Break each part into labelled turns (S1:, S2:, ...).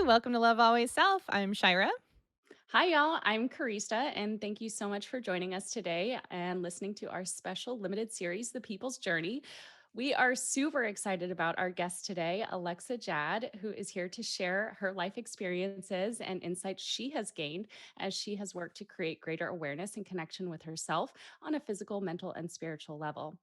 S1: welcome to Love Always Self. I'm Shira.
S2: Hi, y'all. I'm Karista, and thank you so much for joining us today and listening to our special limited series, The People's Journey. We are super excited about our guest today, Alexa Jadd, who is here to share her life experiences and insights she has gained as she has worked to create greater awareness and connection with herself on a physical, mental, and spiritual level.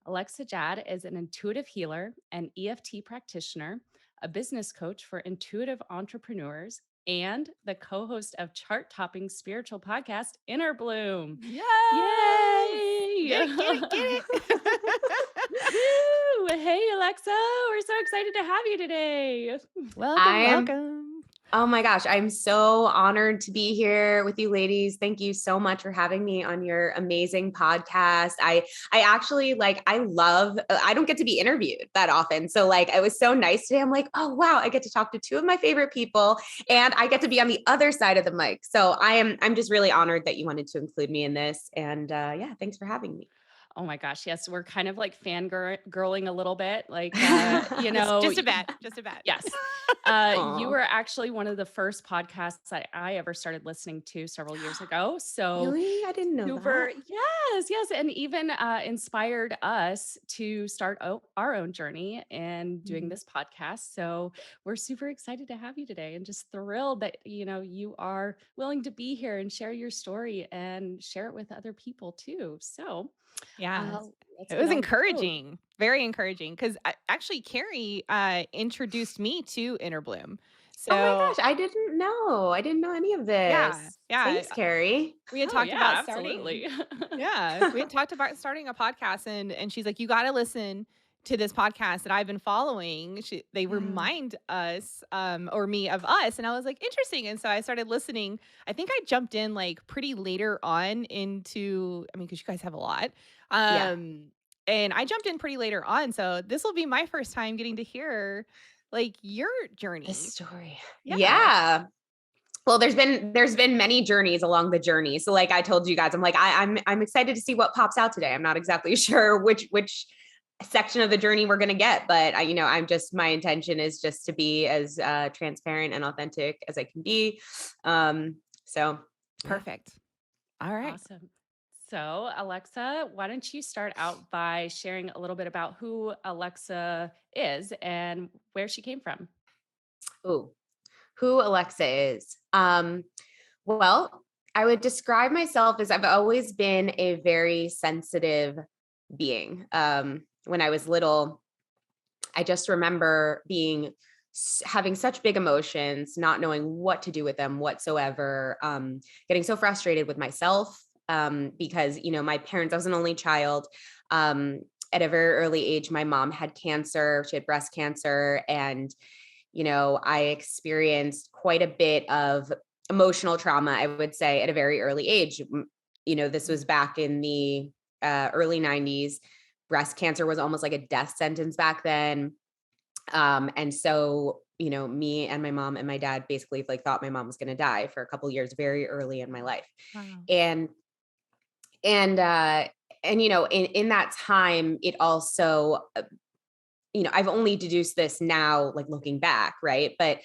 S2: Alexa Jadd is an intuitive healer, an EFT practitioner, a business coach for intuitive entrepreneurs, and the co-host of chart-topping spiritual podcast Innerbloom.
S1: Yes.
S2: Yay!
S1: Get it.
S2: Woo! Hey Alexa, we're so excited to have you today.
S1: Welcome,
S3: I'm,
S1: welcome.
S3: oh my gosh, I'm so honored to be here with you ladies. Thank you so much for having me on your amazing podcast. I actually I don't get to be interviewed that often. So like, it was so nice today. I'm like, oh wow, I get to talk to two of my favorite people and I get to be on the other side of the mic. So I'm just really honored that you wanted to include me in this. And yeah, thanks for having me.
S2: Oh my gosh, yes, we're kind of like fangirling a little bit, like
S1: Just a bet. Just a bet.
S2: Yes. You
S3: Aw.
S2: were actually one of the first podcasts I ever started listening to several years ago. So
S3: Really? I didn't know
S2: super,
S3: that.
S2: yes, and even inspired us to start our own journey and doing
S3: Mhm.
S2: this podcast. So we're super excited to have you today, and just thrilled that you are willing to be here and share your story and share it with other people too. So
S1: Yeah.
S2: uh, let's
S1: It
S2: get
S1: was
S2: on with the show.
S1: encouraging, very encouraging, because actually Carrie introduced me to Innerbloom.
S3: Oh my
S1: So
S3: gosh, I didn't know. I didn't know any of
S1: yeah,
S3: this.
S1: yeah.
S3: Thanks, Carrie.
S1: We had
S2: Oh
S1: talked
S2: yeah,
S1: about starting
S2: absolutely.
S1: Yeah, we had talked about starting a podcast, and she's like, "You gotta listen to this podcast that I've been following." They
S3: Yeah.
S1: remind us, or me of us, and I was like, "Interesting." And so I started listening. I think I jumped in like pretty later on into, I mean, because you guys have a lot,
S3: Yeah.
S1: and I jumped in pretty later on. So this will be my first time getting to hear like your
S3: This
S1: journey.
S3: story.
S1: Yeah.
S3: Yeah. Well, there's been many journeys along the journey. So like I told you guys, I'm like, I'm excited to see what pops out today. I'm not exactly sure which section of the journey we're gonna get, but I'm just my intention is just to be as transparent and authentic as I can be. So yeah.
S1: Perfect. All right.
S2: Awesome. So, Alexa, why don't you start out by sharing a little bit about who Alexa is and where she came from?
S3: Ooh, who Alexa is. Well, I would describe myself as I've always been a very sensitive being. When I was little, I just remember having such big emotions, not knowing what to do with them whatsoever, getting so frustrated with myself because my parents. I was an only child. Um, at a very early age, my mom had cancer. She had breast cancer, and I experienced quite a bit of emotional trauma, I would say, at a very early age. This was back in the early 90s. Breast cancer was almost like a death sentence back then. And so, me and my mom and my dad basically like thought my mom was going to die for a couple years very early in my life.
S1: Wow.
S3: And, and, uh, in that time, it also, I've only deduced this now, like looking back, right? But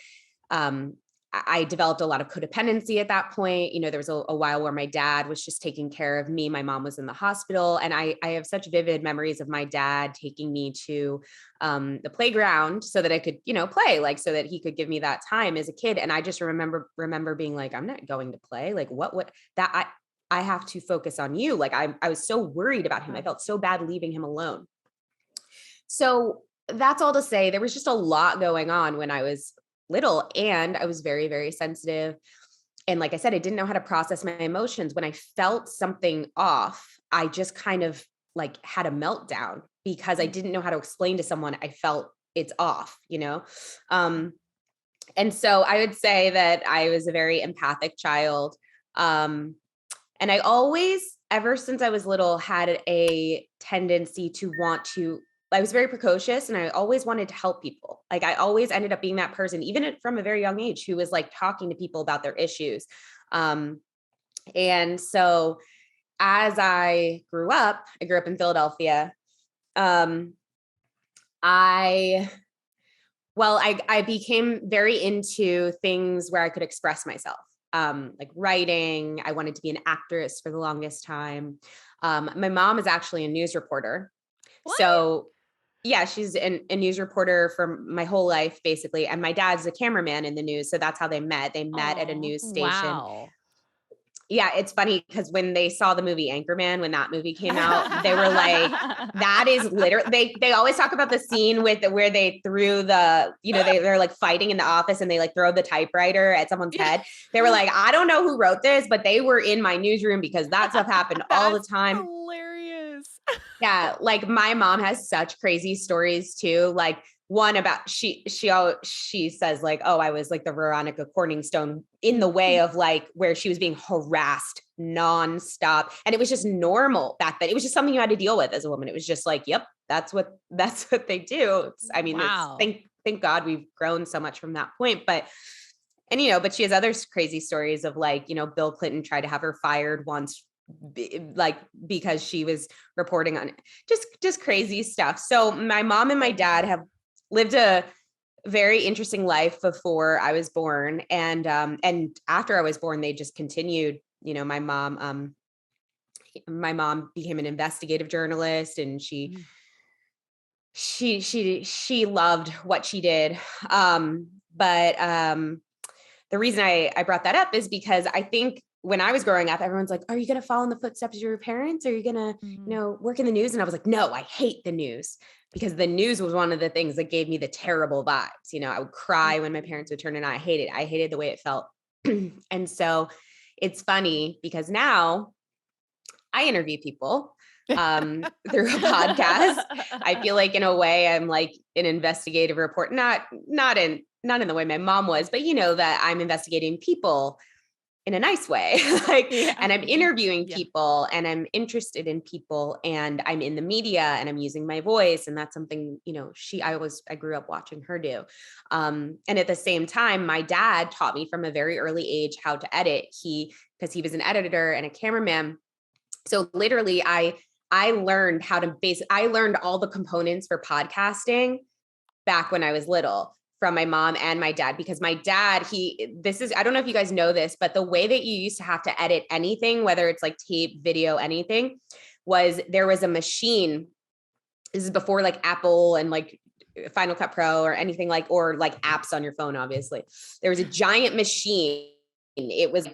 S3: um, I developed a lot of codependency at that point. There was a while where my dad was just taking care of me. My mom was in the hospital. And I have such vivid memories of my dad taking me to the playground so that I could, play, like so that he could give me that time as a kid. And I just remember being like, I'm not going to play. Like what that I have to focus on you. Like I was so worried about him. I felt so bad leaving him alone. So that's all to say, there was just a lot going on when I was little, and I was very, very sensitive. And like I said, I didn't know how to process my emotions. When I felt something off, I just kind of like had a meltdown because I didn't know how to explain to someone I felt it's off. Um, and so I would say that I was a very empathic child. Um, and I always, ever since I was little, had a tendency to I was very precocious and I always wanted to help people. Like I always ended up being that person, even from a very young age, who was like talking to people about their issues. Um, and so as I grew up in Philadelphia. Um, I Well, I became very into things where I could express myself, like writing. I wanted to be an actress for the longest time. My mom is actually a news reporter.
S1: What?
S3: So yeah, she's a news reporter for my whole life, basically. And my dad's a cameraman in the news. So that's how they met. They met at a
S2: Oh,
S3: news station.
S1: Wow.
S3: Yeah, it's funny because when they saw the movie Anchorman, when that movie came out, they were like, that is literally, they always talk about the scene where they threw they're like fighting in the office and they like throw the typewriter at someone's head. They were like, I don't know who wrote this, but they were in my newsroom because that stuff happened all the
S1: That's
S3: time.
S1: hilarious.
S3: Yeah, like my mom has such crazy stories too. Like one about she says like, oh, I was like the Veronica Corningstone in the way of like where she was being harassed nonstop, and it was just normal back then. It was just something you had to deal with as a woman. It was just like, yep, that's what they do.
S1: Wow.
S3: Thank God we've grown so much from that point, but she has other crazy stories of like, Bill Clinton tried to have her fired once like because she was reporting on just crazy stuff. So my mom and my dad have lived a very interesting life before I was born, and after I was born they just continued. My mom became an investigative journalist, and she loved what she did. But the reason I brought that up is because I think when I was growing up, everyone's like, are you going to follow in the footsteps of your parents? Are you going to, work in the news? And I was like, no, I hate the news, because the news was one of the things that gave me the terrible vibes. I would cry when my parents would turn, and I hated the way it felt. And so it's funny because now I interview people through a podcast. I feel like in a way I'm like an investigative report, not in the way my mom was, but that I'm investigating people in a nice way. And I'm interviewing people, and I'm interested in people, and I'm in the media, and I'm using my voice. And that's something, I grew up watching her do. And at the same time, my dad taught me from a very early age how to edit. Because he was an editor and a cameraman. So literally I learned how to I learned all the components for podcasting back when I was little from my mom and my dad, because my dad, I don't know if you guys know this, but the way that you used to have to edit anything, whether it's like tape, video, anything, there was a machine. This is before like Apple and like Final Cut Pro or anything or like apps on your phone, obviously. There was a giant machine. It was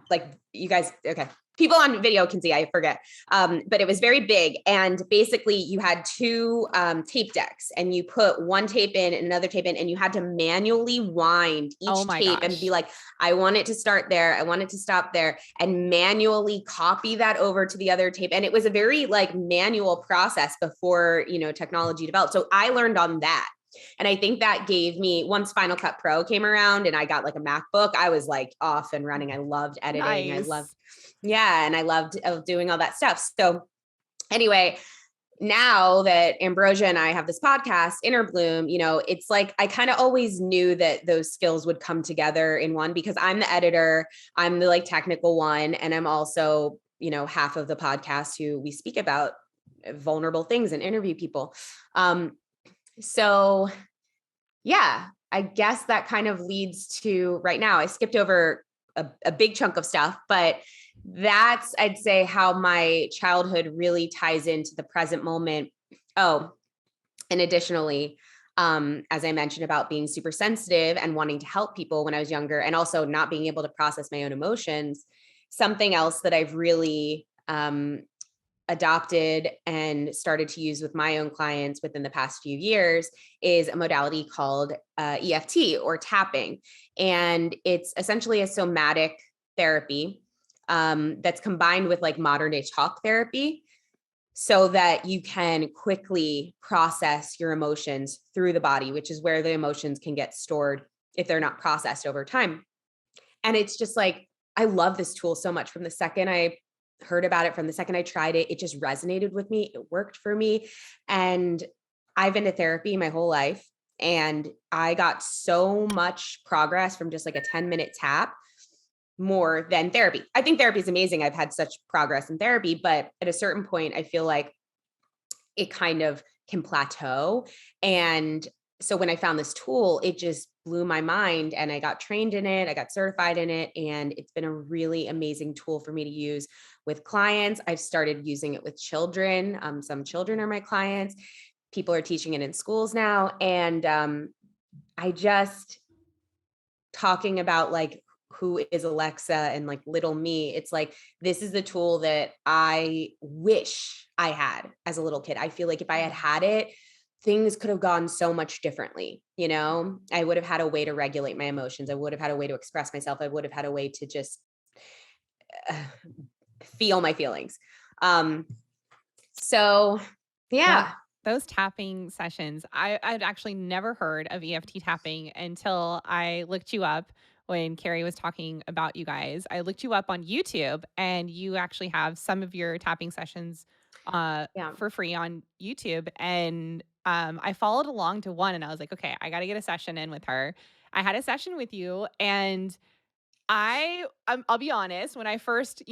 S3: like, you guys, okay. People on video can see, I forget. But it was very big. And basically you had two tape decks, and you put one tape in and another tape in, and you had to manually wind each tape and be like, I want it to start there. I want it to stop there, and manually copy that over to the other tape. And it was a very like manual process before, technology developed. So I learned on that. And I think that gave me, once Final Cut Pro came around and I got like a MacBook, I was like off and running. I loved editing.
S1: Nice.
S3: And I loved doing all that stuff. So anyway, now that Ambrosia and I have this podcast, Innerbloom, it's like, I kind of always knew that those skills would come together in one, because I'm the editor, I'm the like technical one. And I'm also, half of the podcast who we speak about vulnerable things and interview people. So yeah, I guess that kind of leads to right now. I skipped over a big chunk of stuff, but that's, I'd say, how my childhood really ties into the present moment. Oh, and additionally, as I mentioned about being super sensitive and wanting to help people when I was younger, and also not being able to process my own emotions, something else that I've really adopted and started to use with my own clients within the past few years is a modality called EFT, or tapping. And it's essentially a somatic therapy that's combined with like modern day talk therapy, so that you can quickly process your emotions through the body, which is where the emotions can get stored if they're not processed over time. And it's just like, I love this tool so much. From the second I heard about it, from the second I tried it, it just resonated with me. It worked for me. And I've been to therapy my whole life, and I got so much progress from just like a 10-minute tap, more than therapy. I think therapy is amazing. I've had such progress in therapy, but at a certain point, I feel like it kind of can plateau. And so when I found this tool, it just blew my mind, and I got trained in it. I got certified in it, and it's been a really amazing tool for me to use with clients. I've started using it with children. Some children are my clients. People are teaching it in schools now. And I just talking about like who is Alexa and like little me. It's like, this is the tool that I wish I had as a little kid. I feel like if I had had it, things could have gone so much differently. You know, I would have had a way to regulate my emotions. I would have had a way to express myself. I would have had a way to just uh, feel my feelings. So yeah.
S1: Those tapping sessions, I'd actually never heard of EFT tapping until I looked you up when Carrie was talking about you guys. I looked you up on YouTube, and you actually have some of your tapping sessions
S3: Yeah.
S1: for free on YouTube. And I followed along to one, and I was like, okay, I got to get a session in with her. I had a session with you, and I'll be honest, when I first,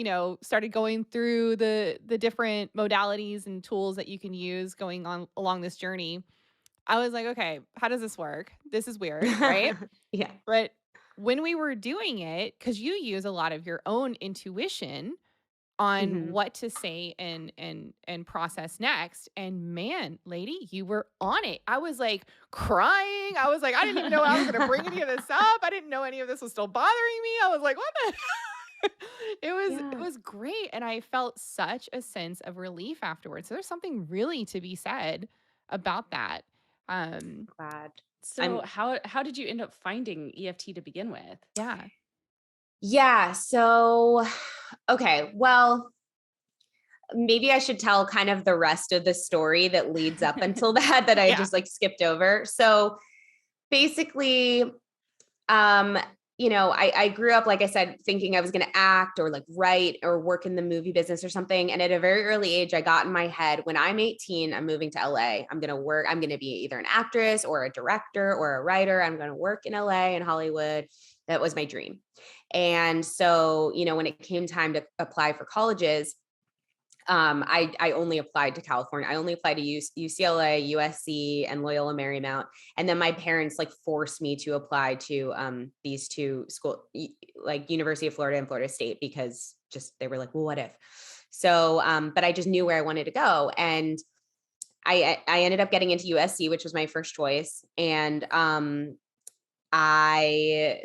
S1: started going through the different modalities and tools that you can use going on along this journey, I was like, okay, how does this work? This is weird, right?
S3: Yeah.
S1: But when we were doing it, because you use a lot of your own intuition on
S3: Mhm.
S1: what to say and process next. And man, lady, you were on it. I was like crying. I was like, I didn't even know I was going to bring any of this up. I didn't know any of this was still bothering me. I was like, what the it
S3: Yeah.
S1: was great, and I felt such a sense of relief afterwards. So there's something really to be said about that. Um
S3: Glad.
S2: So
S3: I'm
S2: how did you end up finding EFT to begin with?
S1: yeah.
S3: Yeah. So, okay. Well, maybe I should tell kind of the rest of the story that leads up until that I
S1: Yeah.
S3: just like skipped over. So basically, um, I grew up, like I said, thinking I was going to act or like write or work in the movie business or something. And at a very early age, I got in my head, when I'm 18, I'm moving to LA. I'm going to work. I'm going to be either an actress or a director or a writer. I'm going to work in LA and Hollywood. That was my dream. And so, when it came time to apply for colleges, I only applied to California. I only applied to UCLA, USC, and Loyola Marymount. And then my parents like forced me to apply to these two school, like University of Florida and Florida State, because just they were like, well, what if? So, but I just knew where I wanted to go, and I ended up getting into USC, which was my first choice, and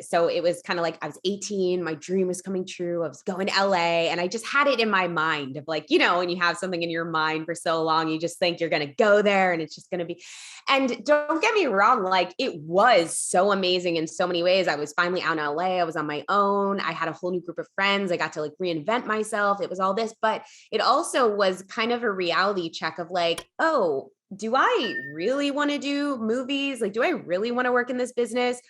S3: so it was kind of like I was 18, my dream was coming true. I was going to LA, and I just had it in my mind of like, when you have something in your mind for so long, you just think you're going to go there and it's just going to be. And don't get me wrong, like it was so amazing in so many ways. I was finally out in LA. I was on my own. I had a whole new group of friends. I got to like reinvent myself. It was all this, but it also was kind of a reality check of like, oh, do I really want to do movies? Like, do I really want to work in this business?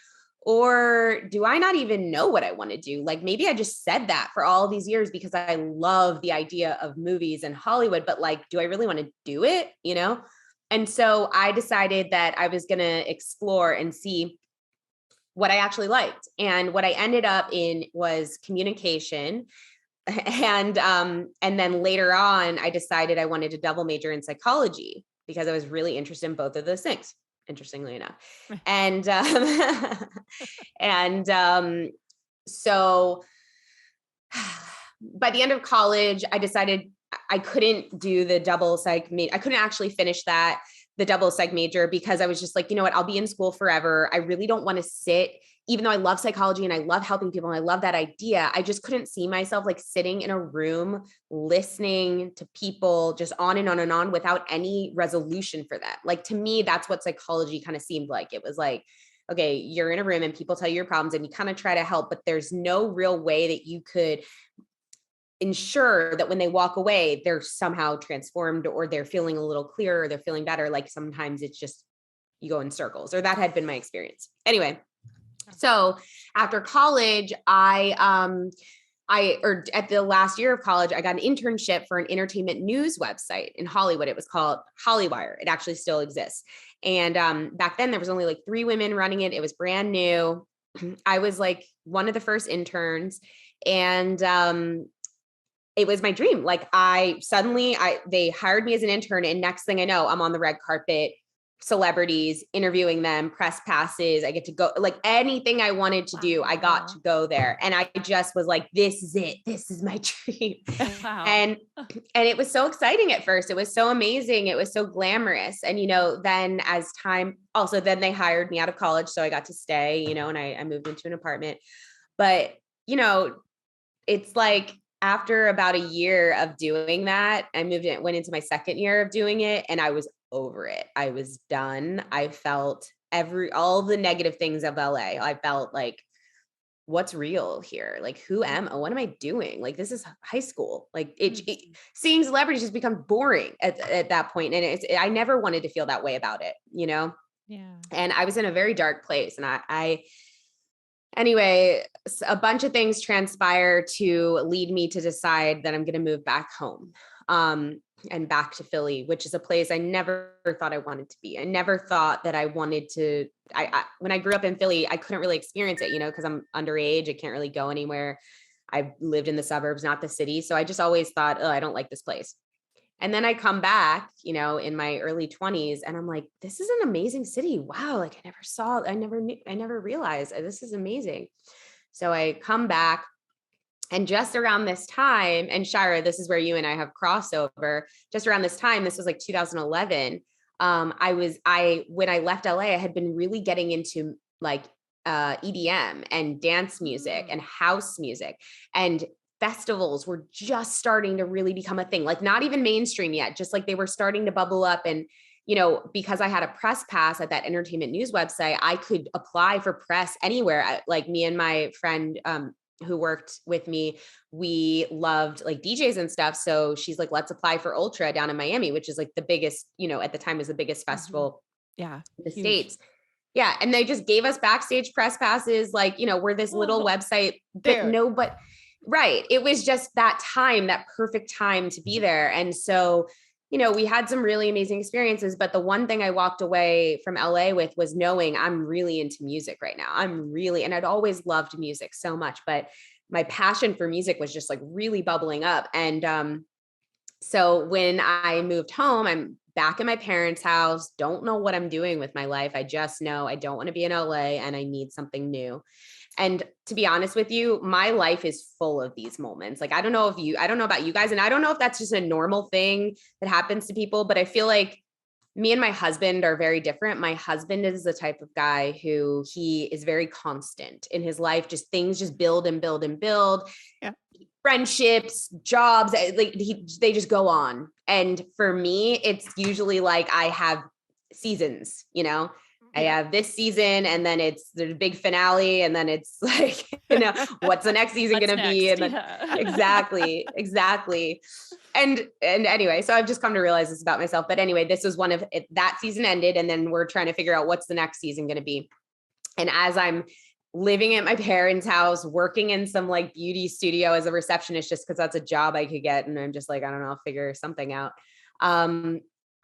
S3: Or do I not even know what I want to do? Like maybe I just said that for all these years because I love the idea of movies and Hollywood, but like, do I really want to do it? And so I decided that I was going to explore and see what I actually liked. And what I ended up in was communication. And then later on, I decided I wanted to double major in psychology because I was really interested in both of those things, interestingly enough. And so by the end of college, I decided I couldn't do the double psych major. I couldn't actually finish the double psych major, because I was just like, you know what, I'll be in school forever. I really don't want to sit, even though I love psychology and I love helping people and I love that idea. I just couldn't see myself like sitting in a room, listening to people just on and on and on without any resolution for that. Like, to me, that's what psychology kind of seemed like. It was like, okay, you're in a room and people tell you your problems and you kind of try to help, but there's no real way that you could ensure that when they walk away, they're somehow transformed, or they're feeling a little clearer, or they're feeling better. Like sometimes it's just, you go in circles, or that had been my experience. Anyway, so after college, or at the last year of college, I got an internship for an entertainment news website in Hollywood. It was called Hollywire. It actually still exists. And back then there was only like 3 women running it. It was brand new. I was like one of the first interns, and it was my dream. Like they hired me as an intern, and next thing I know, I'm on the red carpet celebrities, interviewing them, press passes. I get to go, like anything I wanted to do, I got to go there. And I just was like, this is it. This is my dream.
S2: Wow.
S3: And it was so exciting at first. It was so amazing. It was so glamorous. And, then as time also, then they hired me out of college. So I got to stay, and I moved into an apartment. But, it's like after about a year of doing that, went into my second year of doing it, and I was over it. I was done. I felt all the negative things of LA. I felt like, what's real here? Like, who am I? What am I doing? Like, this is high school. Like seeing celebrities just become boring at that point. And I never wanted to feel that way about it,
S1: Yeah.
S3: And I was in a very dark place. And anyway, a bunch of things transpire to lead me to decide that I'm going to move back home. And back to Philly, which is a place I never thought I wanted to be. I never thought that I wanted to, when I grew up in Philly, I couldn't really experience it, because I'm underage. I can't really go anywhere. I lived in the suburbs, not the city. So I just always thought, oh, I don't like this place. And then I come back, in my early 20s, and I'm like, this is an amazing city. Wow. Like I never realized this is amazing. So I come back. And just around this time, and Shira, this is where you and I have crossover. Just around this time, this was like 2011. When I left LA, I had been really getting into like EDM and dance music and house music, and festivals were just starting to really become a thing. Like not even mainstream yet, just like they were starting to bubble up. And because I had a press pass at that entertainment news website, I could apply for press anywhere. Like me and my friend who worked with me, we loved like DJs and stuff. So she's like, let's apply for Ultra down in Miami, which is like the biggest, at the time was the biggest festival in the States. Yeah. And they just gave us backstage press passes. Like, we're this little website, but right. It was just that time, that perfect time to be there. And so, we had some really amazing experiences, but the one thing I walked away from LA with was knowing I'm really into music right now. And I'd always loved music so much, but my passion for music was just like really bubbling up. And so when I moved home, I'm back in my parents' house, don't know what I'm doing with my life. I just know I don't want to be in LA and I need something new. And to be honest with you, my life is full of these moments. Like, I don't know about you guys, and I don't know if that's just a normal thing that happens to people, but I feel like me and my husband are very different. My husband is the type of guy who he is very constant in his life. Just things just build and build and build.
S1: Yeah.
S3: Friendships, jobs, like they just go on. And for me, it's usually like I have seasons, I have this season, and then there's a big finale, and then it's like, what's the next season going to be? And then, exactly. And anyway, so I've just come to realize this about myself. But anyway, this was one of it, that season ended, and then we're trying to figure out what's the next season going to be. And as I'm living at my parents' house, working in some like beauty studio as a receptionist, just because that's a job I could get, and I'm just like, I don't know, I'll figure something out.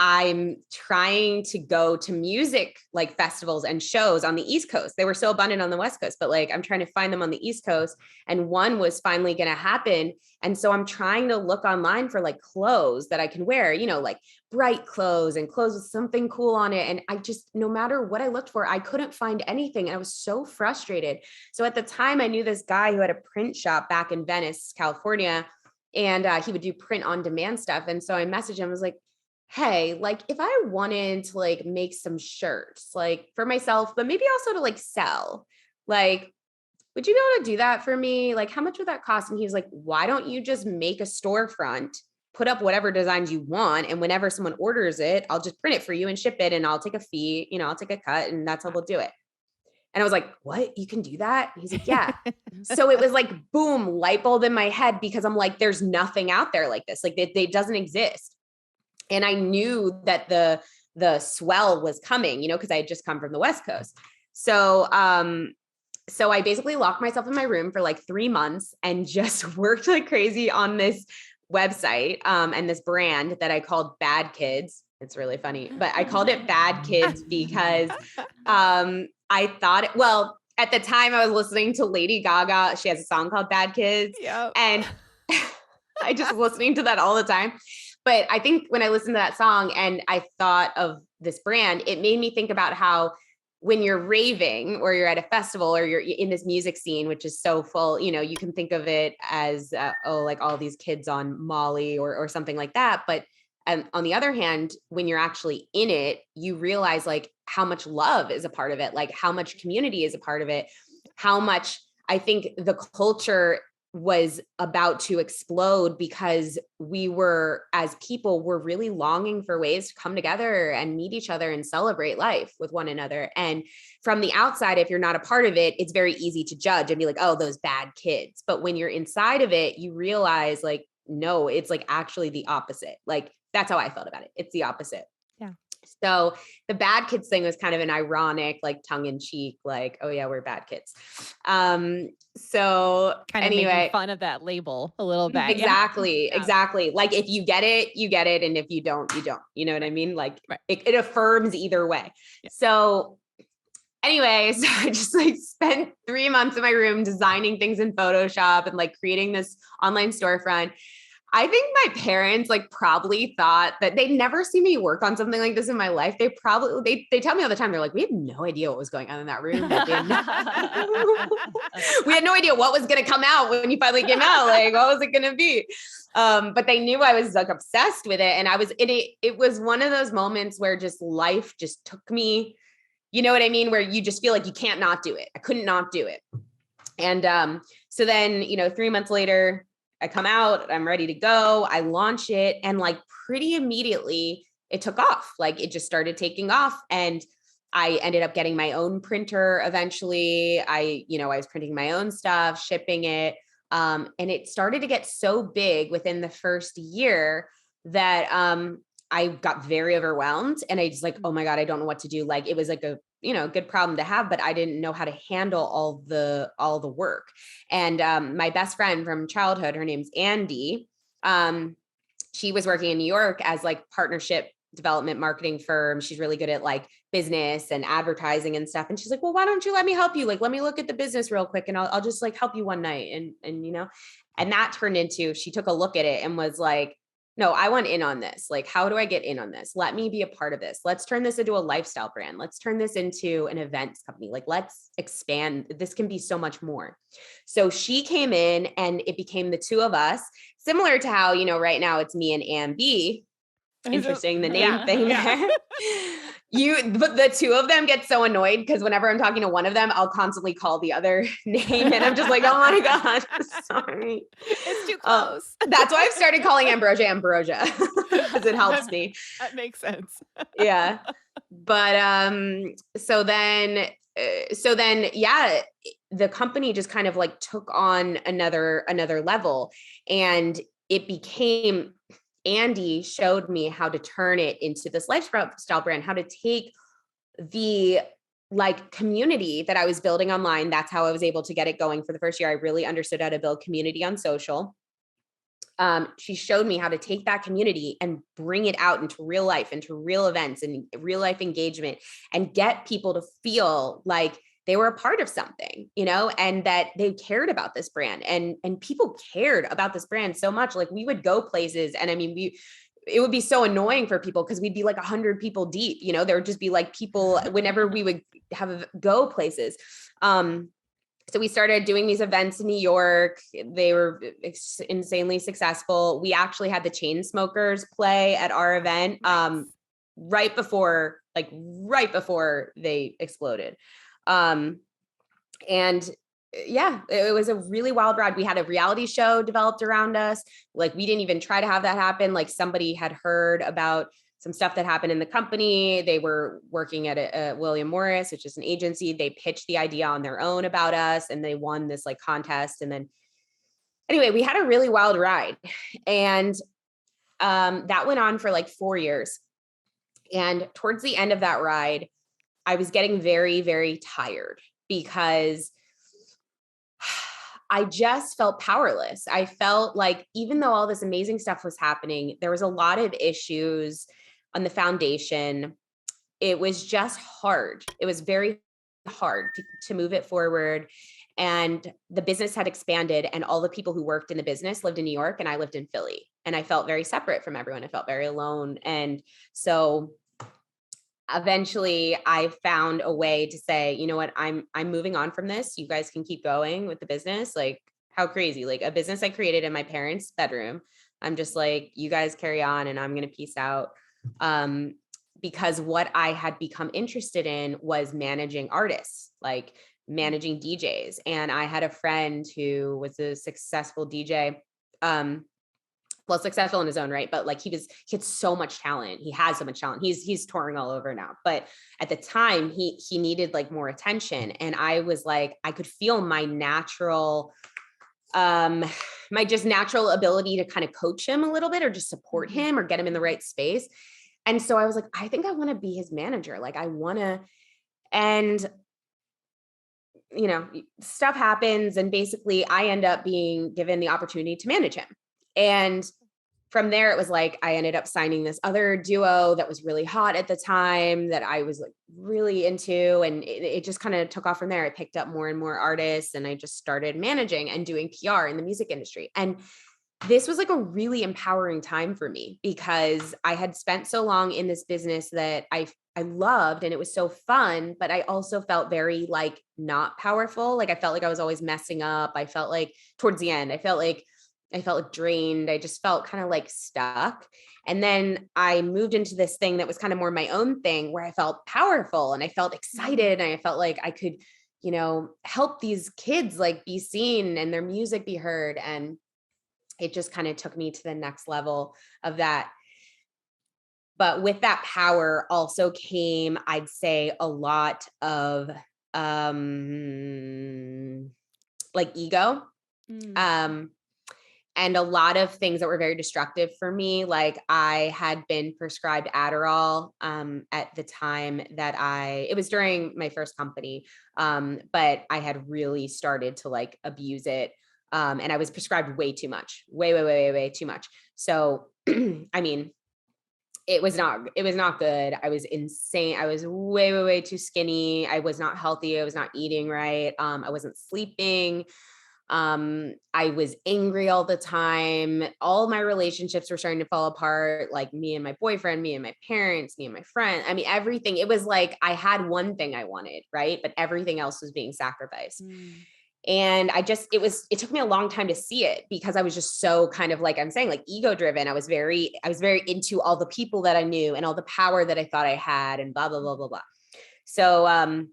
S3: I'm trying to go to music like festivals and shows on the East Coast. They were so abundant on the West Coast, but like I'm trying to find them on the East Coast, and one was finally going to happen. And so I'm trying to look online for like clothes that I can wear, like bright clothes and clothes with something cool on it. And I just, no matter what I looked for, I couldn't find anything. And I was so frustrated. So at the time I knew this guy who had a print shop back in Venice, California, and he would do print on demand stuff. And so I messaged him, I was like, hey, like if I wanted to like make some shirts, like for myself, but maybe also to like sell, like, would you be able to do that for me? Like, how much would that cost? And he was like, why don't you just make a storefront, put up whatever designs you want, and whenever someone orders it, I'll just print it for you and ship it, and I'll take a fee, I'll take a cut, and that's how we'll do it. And I was like, what? You can do that? And he's like, yeah. So it was like, boom, light bulb in my head, because I'm like, there's nothing out there like this. Like it doesn't exist. And I knew that the swell was coming, because I had just come from the West Coast. So I basically locked myself in my room for like 3 months and just worked like crazy on this website and this brand that I called Bad Kids. It's really funny, but I called it Bad Kids because I thought well, at the time I was listening to Lady Gaga. She has a song called Bad Kids.
S1: Yep.
S3: And I just listening to that all the time. But I think when I listened to that song and I thought of this brand, it made me think about how when you're raving or you're at a festival or you're in this music scene, which is so full, you know, you can think of it as, like all these kids on Molly or something like that. But on the other hand, when you're actually in it, you realize like how much love is a part of it, like how much community is a part of it, how much I think the culture was about to explode because we were, as people, were really longing for ways to come together and meet each other and celebrate life with one another. And from the outside, if you're not a part of it, it's very easy to judge and be like, oh, those bad kids. But when you're inside of it, you realize like, no, it's like actually the opposite. Like that's how I felt about it. It's the opposite.
S1: Yeah.
S3: So the bad kids thing was kind of an ironic, like tongue in cheek, like, oh yeah, we're bad kids. So
S1: kind of
S3: anyway,
S1: making fun of that label a little bit.
S3: Exactly.
S1: Yeah.
S3: Exactly. Like if you get it, you get it. And if you don't, you don't, you know what I mean? Like
S1: Right.
S3: it affirms either way.
S1: Yeah.
S3: So anyway, so I just like spent 3 months in my room designing things in Photoshop and like creating this online storefront. I think my parents like probably thought that they'd never see me work on something like this in my life. They probably, they tell me all the time, they're like, we had no idea what was going on in that room. We had no idea what was going to come out when you finally came out. Like, what was it going to be? But they knew I was like obsessed with it. And I was in it. It was one of those moments where just life just took me, you know what I mean? Where you just feel like you can't not do it. I couldn't not do it. And so then, you know, 3 months later, I come out, I'm ready to go. I launch it. And like pretty immediately it took off. Like it just started taking off. And I ended up getting my own printer eventually. I was printing my own stuff, shipping it. And it started to get so big within the first year that I got very overwhelmed and I just like, oh my God, I don't know what to do. Like it was like a, good problem to have, but I didn't know how to handle all the work. And my best friend from childhood, her name's Andy. She was working in New York as like partnership development marketing firm. She's really good at like business and advertising and stuff. And she's like, well, why don't you let me help you? Like, let me look at the business real quick and I'll just like help you one night. And that turned into, she took a look at it and was like, no, I want in on this. Like, how do I get in on this? Let me be a part of this. Let's turn this into a lifestyle brand. Let's turn this into an events company. Like, let's expand. This can be so much more. So she came in and it became the two of us, similar to how, right now it's me and Ambi. Interesting, the name thing there. But the two of them get so annoyed because whenever I'm talking to one of them, I'll constantly call the other name. And I'm just like, oh my God, sorry.
S1: It's too close.
S3: That's why I've started calling Ambrosia because it helps me.
S1: That makes sense.
S3: Yeah. But so then, yeah, the company just kind of like took on another level, and it became, Andy showed me how to turn it into this lifestyle brand, how to take the like community that I was building online. That's how I was able to get it going for the first year. I really understood how to build community on social. She showed me how to take that community and bring it out into real life, into real events and real life engagement, and get people to feel like they were a part of something, and that they cared about this brand, and people cared about this brand so much. Like we would go places, and I mean, it would be so annoying for people because we'd be like 100 people deep, there would just be like people whenever we would go places. So we started doing these events in New York. They were insanely successful. We actually had the Chainsmokers play at our event right before they exploded. And yeah, it was a really wild ride. We had a reality show developed around us. Like we didn't even try to have that happen. Like somebody had heard about some stuff that happened in the company. They were working at a William Morris, which is an agency. They pitched the idea on their own about us, and they won this like contest. And then anyway, we had a really wild ride, and that went on for like 4 years. And towards the end of that ride, I was getting very, very tired because I just felt powerless. I felt like even though all this amazing stuff was happening, there was a lot of issues on the foundation. It was just hard. It was very hard to move it forward. And the business had expanded, and all the people who worked in the business lived in New York, and I lived in Philly. And I felt very separate from everyone. I felt very alone. And so eventually I found a way to say, you know what, I'm moving on from this. You guys can keep going with the business. Like, how crazy, like a business I created in my parents' bedroom. I'm just like, you guys carry on and I'm going to peace out. Because what I had become interested in was managing artists, like managing DJs. And I had a friend who was a successful DJ. Well, successful in his own right, but like he had so much talent. He has so much talent. He's touring all over now. But at the time he needed like more attention. And I was like, I could feel my natural, my just natural ability to kind of coach him a little bit or just support him or get him in the right space. And so I was like, I think I want to be his manager. Like I want to, and you know, stuff happens. And basically I end up being given the opportunity to manage him. And from there, it was like, I ended up signing this other duo that was really hot at the time that I was like really into. And it just kind of took off from there. I picked up more and more artists and I just started managing and doing PR in the music industry. And this was like a really empowering time for me because I had spent so long in this business that I loved and it was so fun, but I also felt very like not powerful. Like I felt like I was always messing up. I felt like towards the end, I felt like drained. I just felt kind of like stuck. And then I moved into this thing that was kind of more my own thing where I felt powerful and I felt excited and I felt like I could, you know, help these kids like be seen and their music be heard. And it just kind of took me to the next level of that. But with that power also came, I'd say, a lot of like ego. And a lot of things that were very destructive for me. Like I had been prescribed Adderall at the time that it was during my first company, but I had really started to like abuse it. And I was prescribed way too much, way too much. So, I mean, it was not good. I was insane. I was way too skinny. I was not healthy. I was not eating right. I wasn't sleeping. I was angry all the time. All my relationships were starting to fall apart, like me and my boyfriend, me and my parents, me and my friend. I mean, everything. It was like I had one thing I wanted, right? But everything else was being sacrificed. And it took me a long time to see it because I was just so kind of like I'm saying, like ego driven. I was very into all the people that I knew and all the power that I thought I had and blah, blah, blah, blah, blah. So,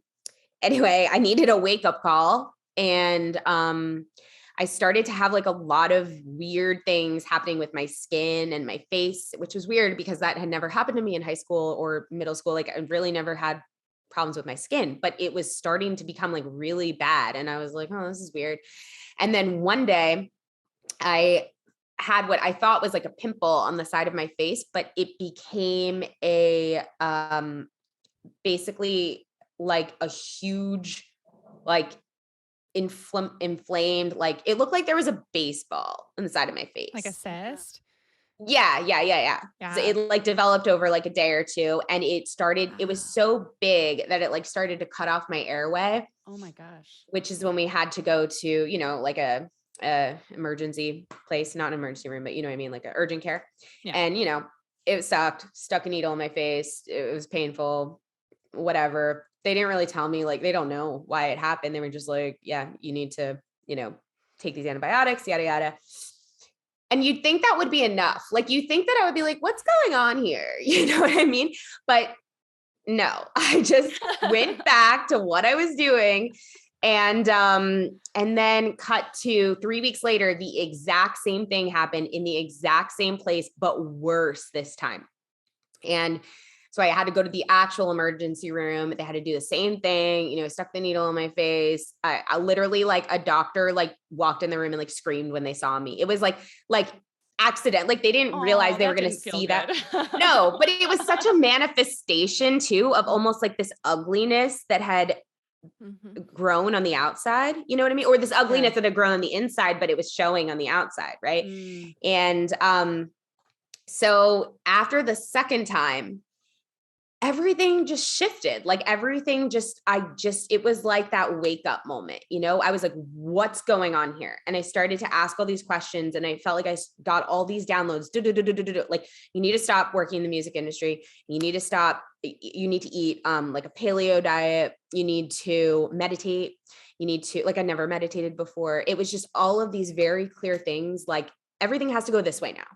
S3: anyway, I needed a wake up call. And I started to have like a lot of weird things happening with my skin and my face, which was weird because that had never happened to me in high school or middle school. Like I really never had problems with my skin, but it was starting to become like really bad. And I was like, oh, this is weird. And then one day I had what I thought was like a pimple on the side of my face, but it became a basically like a huge, like inflamed, like it looked like there was a baseball on the side of my face.
S1: Like a cyst?
S3: Yeah. So it like developed over like a day or two and it was so big that it like started to cut off my airway.
S2: Oh my gosh.
S3: Which is when we had to go to, you know, like a emergency place, not an emergency room, but you know what I mean? Like an urgent care. Yeah. And, you know, it sucked, stuck a needle in my face. It was painful, whatever. They didn't really tell me, like, they don't know why it happened. They were just like, yeah, you need to, you know, take these antibiotics, yada, yada. And you'd think that would be enough. Like, you think that I would be like, what's going on here? You know what I mean? But no, I just went back to what I was doing. And then cut to 3 weeks later, the exact same thing happened in the exact same place, but worse this time. And so I had to go to the actual emergency room. They had to do the same thing, you know, stuck the needle in my face. I literally like a doctor like walked in the room and like screamed when they saw me. It was like accident. Like they didn't realize they were going to see that. No, but it was such a manifestation too of almost like this ugliness that had grown on the outside. You know what I mean? Or this ugliness that had grown on the inside, but it was showing on the outside. Right. And, so after the second time, everything just shifted. Like everything it was like that wake up moment, I was like, what's going on here? And I started to ask all these questions and I felt like I got all these downloads. Like, you need to stop working in the music industry. You need to eat like a paleo diet. You need to meditate. You need to, like, I never meditated before. It was just all of these very clear things. Like, everything has to go this way now.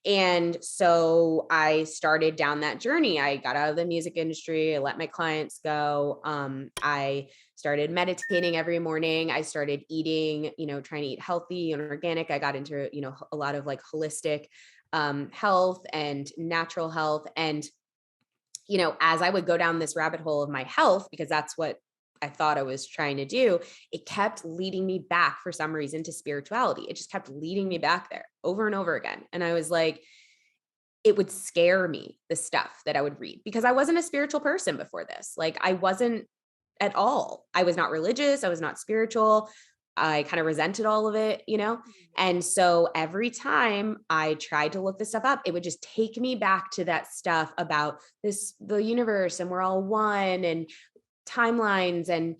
S3: And so I started down that journey. I got out of the music industry. I let my clients go. I started meditating every morning. I started eating, trying to eat healthy and organic. I got into, a lot of like holistic health and natural health. And, as I would go down this rabbit hole of my health, because that's what I thought I was trying to do, it kept leading me back for some reason to spirituality. It just kept leading me back there over and over again. And I was like, it would scare me, the stuff that I would read, because I wasn't a spiritual person before this. Like, I wasn't at all. I was not religious. I was not spiritual. I kind of resented all of it, And so every time I tried to look this stuff up, it would just take me back to that stuff about the universe, and we're all one, and timelines, and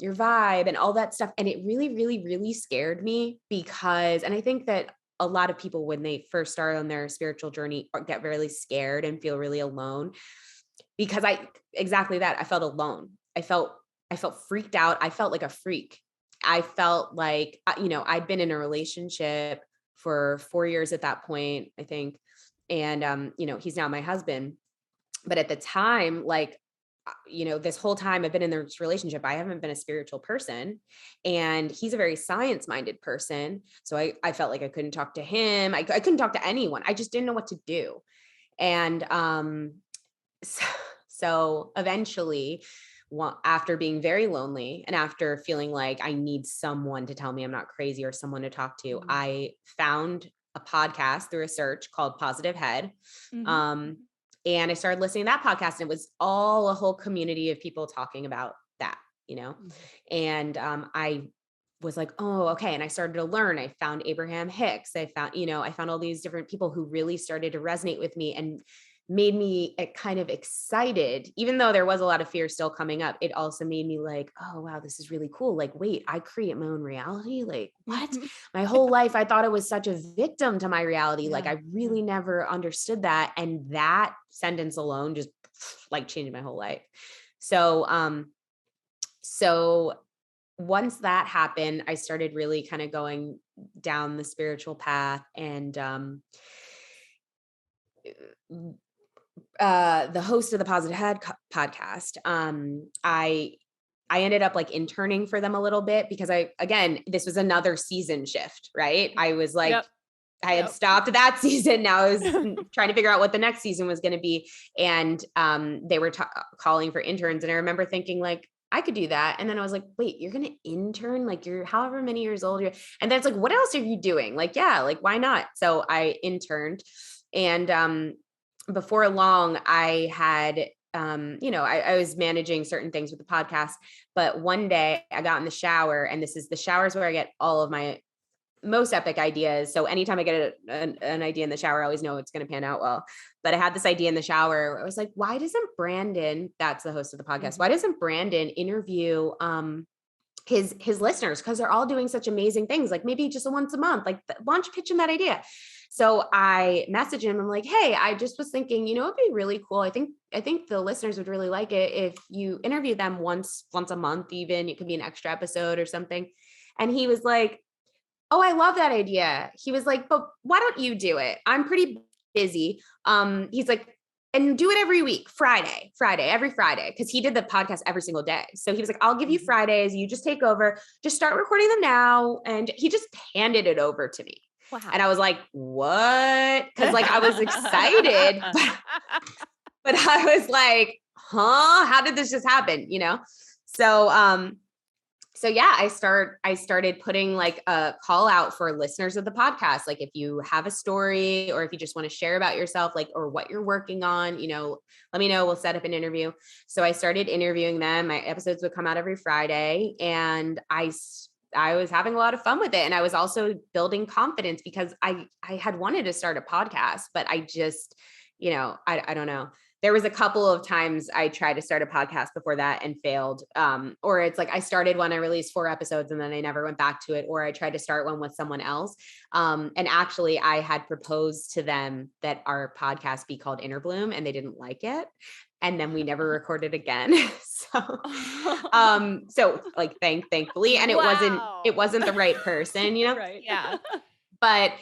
S3: your vibe, and all that stuff. And it really, really, really scared me, because, and I think that a lot of people, when they first start on their spiritual journey, get really scared and feel really alone, because exactly that. I felt alone. I felt freaked out. I felt like a freak. I felt like, I'd been in a relationship for 4 years at that point, I think. And, he's now my husband. But at the time, like, this whole time I've been in this relationship, I haven't been a spiritual person, and he's a very science-minded person. So I felt like I couldn't talk to him. I couldn't talk to anyone. I just didn't know what to do. And so eventually, after being very lonely and after feeling like I need someone to tell me I'm not crazy, or someone to talk to, I found a podcast through a search called Positive Head. And I started listening to that podcast, and it was all a whole community of people talking about that, and I was like, oh, okay. And I started to learn. I found Abraham Hicks. I found all these different people who really started to resonate with me and made me kind of excited. Even though there was a lot of fear still coming up, it also made me like, oh, wow, this is really cool. Like, wait, I create my own reality. Like, what? My whole life, I thought I was such a victim to my reality. Like, I really never understood that. And that sentence alone just like changed my whole life. So once that happened, I started really kind of going down the spiritual path. And the host of the Positive Head podcast, I ended up like interning for them a little bit, because this was another season shift, right? I was like, I had stopped that season. Now I was trying to figure out what the next season was going to be. And they were calling for interns. And I remember thinking, like, I could do that. And then I was like, wait, you're going to intern? Like, you're however many years old you're. And then it's like, what else are you doing? Like, yeah, like, why not? So I interned. And before long, I had, I was managing certain things with the podcast. But one day I got in the shower, and the showers where I get all of my most epic ideas. So anytime I get an idea in the shower, I always know it's going to pan out well. But I had this idea in the shower. I was like, why doesn't Brandon, that's the host of the podcast, why doesn't Brandon interview his listeners? Because they're all doing such amazing things. Like, maybe just once a month, like, why don't you pitch him that idea? So I messaged him. I'm like, hey, I just was thinking, it'd be really cool. I think the listeners would really like it if you interview them once a month, even. It could be an extra episode or something. And he was like, oh, I love that idea. He was like, but why don't you do it? I'm pretty busy. He's like, and do it every week, every Friday. Cause he did the podcast every single day. So he was like, I'll give you Fridays. You just take over, just start recording them now. And he just handed it over to me. Wow. And I was like, what? Cause like, I was excited, but I was like, huh, how did this just happen? So yeah, I started putting like a call out for listeners of the podcast. Like, if you have a story, or if you just want to share about yourself, like, or what you're working on, let me know. We'll set up an interview. So I started interviewing them. My episodes would come out every Friday, and I was having a lot of fun with it. And I was also building confidence, because I had wanted to start a podcast, but I just, I don't know. there was a couple of times I tried to start a podcast before that and failed. Or it's like I started one, I released 4 episodes and then I never went back to it. Or I tried to start one with someone else. And actually I had proposed to them that our podcast be called Innerbloom and they didn't like it. And then we never recorded again. So like thankfully, and it wasn't the right person, you know?
S2: Right.
S1: Yeah.
S3: But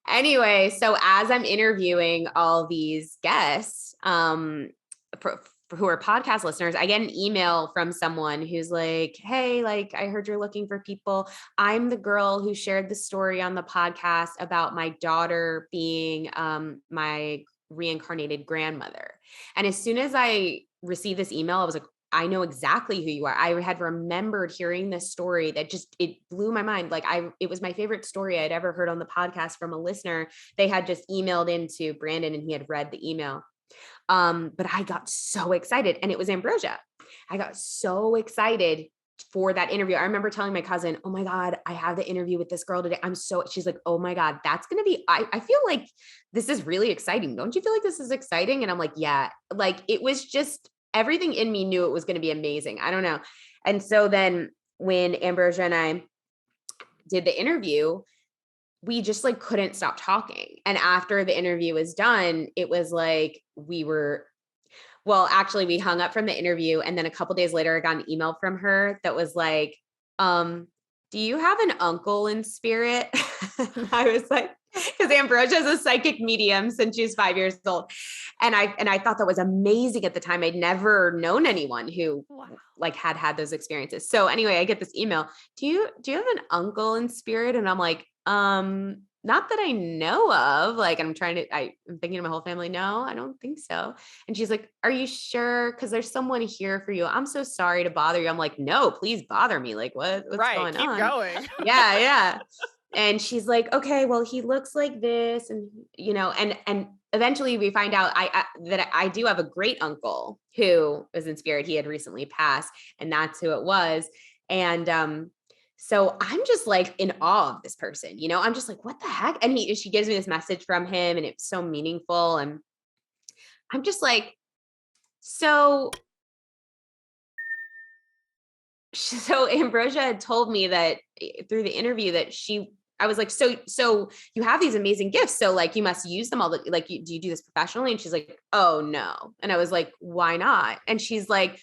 S3: anyway, so as I'm interviewing all these guests, who are podcast listeners, I get an email from someone who's like, hey, like, I heard you're looking for people. I'm the girl who shared the story on the podcast about my daughter being my reincarnated grandmother. And as soon as I received this email, I was like, I know exactly who you are. I had remembered hearing this story that it blew my mind. Like it was my favorite story I'd ever heard on the podcast from a listener. They had just emailed into Brandon and he had read the email. But I got so excited and it was Ambrosia. I got so excited for that interview. I remember telling my cousin, oh my God, I have the interview with this girl today. She's like, oh my God, that's going to be, I feel like this is really exciting. Don't you feel like this is exciting? And I'm like, yeah, like it was just, everything in me knew it was going to be amazing. I don't know. And so then when Ambrosia and I did the interview, we just like couldn't stop talking. And after the interview was done, it was like we hung up from the interview. And then a couple days later, I got an email from her that was like, do you have an uncle in spirit? And I was like, because Ambrosia is a psychic medium since she's 5 years old. And I thought that was amazing at the time. I'd never known anyone who like had those experiences. So anyway, I get this email. Do you have an uncle in spirit? And I'm like, not that I know of. Like, I'm thinking of my whole family. No, I don't think so. And she's like, are you sure? Cause there's someone here for you. I'm so sorry to bother you. I'm like, no, please bother me. Like what's going
S1: Keep
S3: on?
S1: going.
S3: Yeah. And she's like, okay, well, he looks like this. And, you know, and eventually we find out that I do have a great uncle who was in spirit. He had recently passed and that's who it was. And, so I'm just like in awe of this person, you know, I'm just like, what the heck? And she gives me this message from him and it's so meaningful. And I'm just like, so Ambrosia had told me that through the interview that I was like, so you have these amazing gifts. So like, you must use them all. Do you do this professionally? And she's like, oh no. And I was like, why not? And she's like,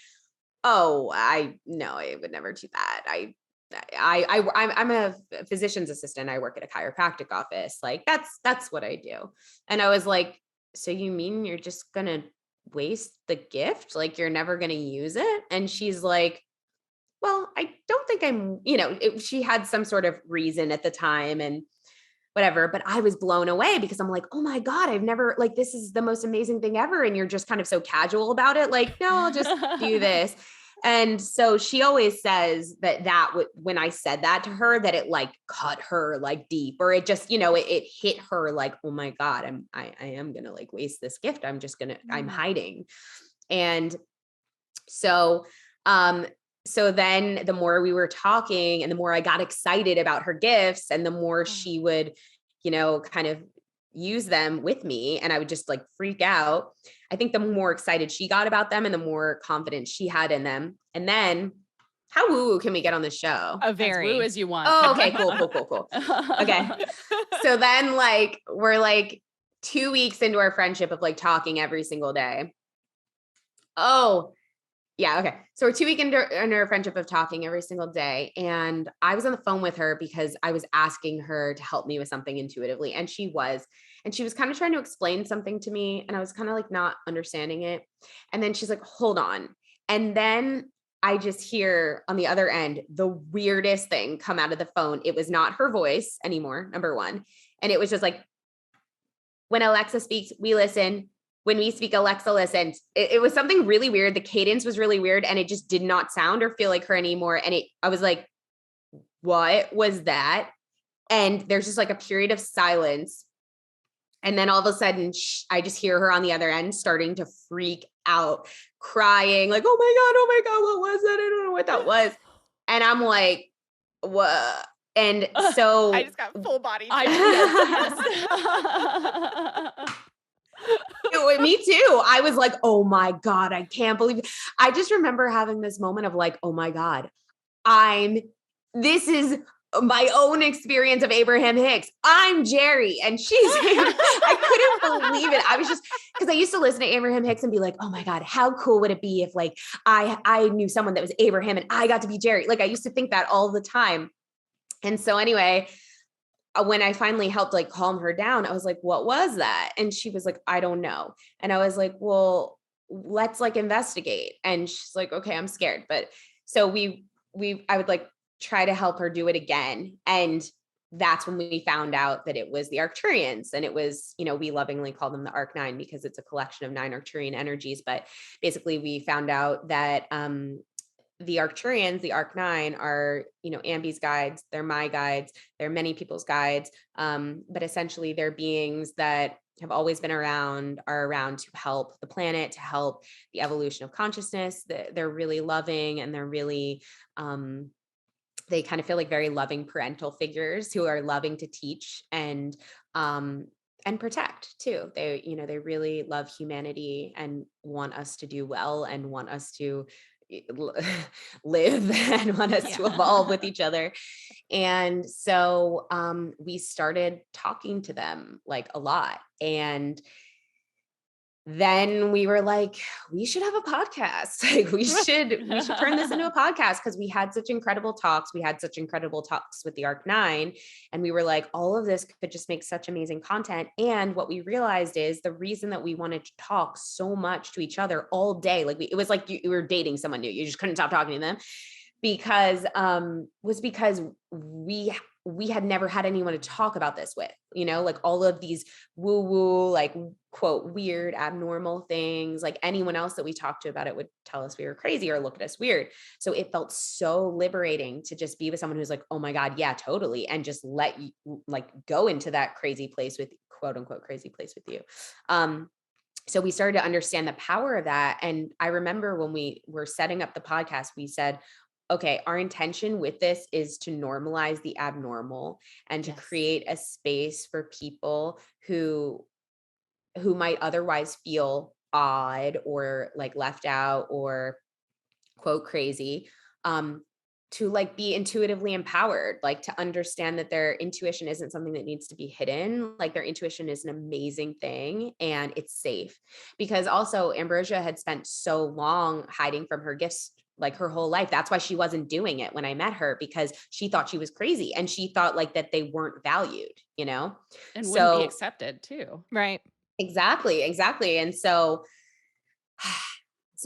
S3: oh, I would never do that. I'm a physician's assistant. I work at a chiropractic office. Like that's what I do. And I was like, so you mean you're just going to waste the gift? Like you're never going to use it? And she's like, well, I don't think I'm, she had some sort of reason at the time and whatever, but I was blown away because I'm like, oh my God, I've never, like, this is the most amazing thing ever. And you're just kind of so casual about it. Like, no, I'll just do this. And so she always says that when I said that to her, that it like cut her like deep, or it just, it hit her like, oh my God, I am going to like waste this gift. I'm hiding. And so then the more we were talking and the more I got excited about her gifts and the more she would, kind of use them with me and I would just like freak out. I think the more excited she got about them and the more confidence she had in them. And then how woo-woo can we get on this show?
S2: As woo as you want.
S3: Oh, okay, cool. Okay. So then like, we're like 2 weeks into our friendship of like talking every single day. Oh, yeah. Okay. So we're 2 weeks into our friendship of talking every single day. And I was on the phone with her because I was asking her to help me with something intuitively. And she was kind of trying to explain something to me. And I was kind of like not understanding it. And then she's like, hold on. And then I just hear on the other end, the weirdest thing come out of the phone. It was not her voice anymore, number one. And it was just like, when Alexa speaks, we listen. When we speak, Alexa listens. It was something really weird. The cadence was really weird and it just did not sound or feel like her anymore. And I was like, what was that? And there's just like a period of silence. And then all of a sudden I just hear her on the other end starting to freak out, crying like, oh my God, what was that? I don't know what that was. And I'm like, what? And so
S1: I just got full body.
S3: Me too. I was like, oh my God, I can't believe it. I just remember having this moment of like, oh my God, this is my own experience of Abraham Hicks. I'm Jerry. And I couldn't believe it. I was just, because I used to listen to Abraham Hicks and be like, oh my God, how cool would it be if like I knew someone that was Abraham and I got to be Jerry. Like I used to think that all the time. And so anyway, when I finally helped like calm her down, I was like, what was that? And she was like, I don't know. And I was like, well, let's like investigate. And she's like, okay, I'm scared. But so I would like try to help her do it again. And that's when we found out that it was the Arcturians. And it was, we lovingly call them the Arc-9 because it's a collection of 9 Arcturian energies. But basically we found out that the Arcturians, the Arc-9 are, Ambi's guides. They're my guides. They're many people's guides. But essentially they're beings that have always been around, are around to help the planet, to help the evolution of consciousness. They're really loving and they're really, they kind of feel like very loving parental figures who are loving to teach and protect too. They really love humanity and want us to do well and want us to live and want us to evolve with each other. And so we started talking to them like a lot. And then we were like, we should have a podcast. Like we should turn this into a podcast because we had such incredible talks. We had such incredible talks with the Arc-9. And we were like, all of this could just make such amazing content. And what we realized is the reason that we wanted to talk so much to each other all day, like it was like you were dating someone new. You just couldn't stop talking to them because we had never had anyone to talk about this with, like all of these woo-woo, like quote, weird, abnormal things, like anyone else that we talked to about it would tell us we were crazy or look at us weird. So it felt so liberating to just be with someone who's like, oh my God, yeah, totally. And just let you like go into that crazy place with quote unquote crazy place with you. So we started to understand the power of that. And I remember when we were setting up the podcast, we said, okay, our intention with this is to normalize the abnormal and to create a space for people who might otherwise feel odd or like left out or quote crazy, to like be intuitively empowered, like to understand that their intuition isn't something that needs to be hidden. Like their intuition is an amazing thing and it's safe. Because also Ambrosia had spent so long hiding from her gifts like her whole life. That's why she wasn't doing it when I met her, because she thought she was crazy and she thought like that they weren't valued,
S2: and wouldn't be accepted too.
S1: Right.
S3: Exactly. And so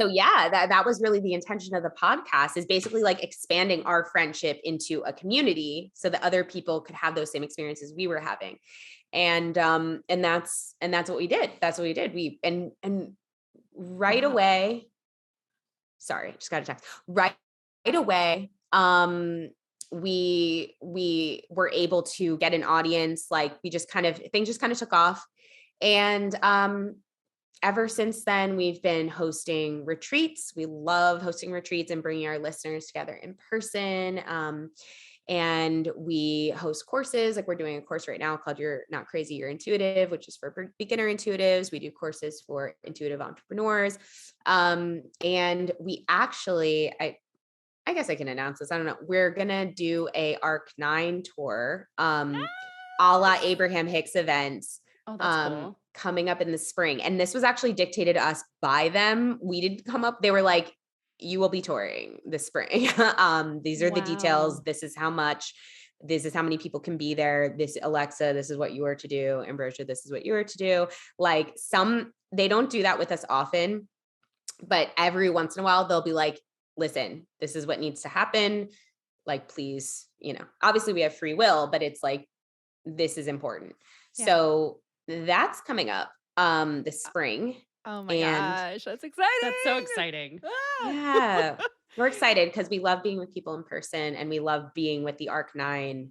S3: yeah, that was really the intention of the podcast, is basically like expanding our friendship into a community so that other people could have those same experiences we were having. And that's what we did. We right away. Sorry, just got a text. Right away. We were able to get an audience. Like things just kind of took off. And ever since then, we've been hosting retreats. We love hosting retreats and bringing our listeners together in person. And we host courses. Like we're doing a course right now called You're Not Crazy, You're Intuitive, which is for beginner intuitives. We do courses for intuitive entrepreneurs. And we actually, I guess I can announce this. I don't know. We're going to do a Arc-9 tour, a la Abraham Hicks events.
S2: Oh, that's cool.
S3: Coming up in the spring. And this was actually dictated to us by them. We didn't come up. They were like, you will be touring this spring. These are the details. This is how much, this is how many people can be there. Alexa, this is what you are to do. Ambrosia, this is what you are to do. Like they don't do that with us often, but every once in a while they'll be like, listen, this is what needs to happen. Like, please, obviously we have free will, but it's like, this is important. Yeah. So that's coming up this spring.
S1: Oh my gosh, that's exciting.
S2: That's so exciting.
S3: Yeah. We're excited because we love being with people in person and we love being with the Arc-9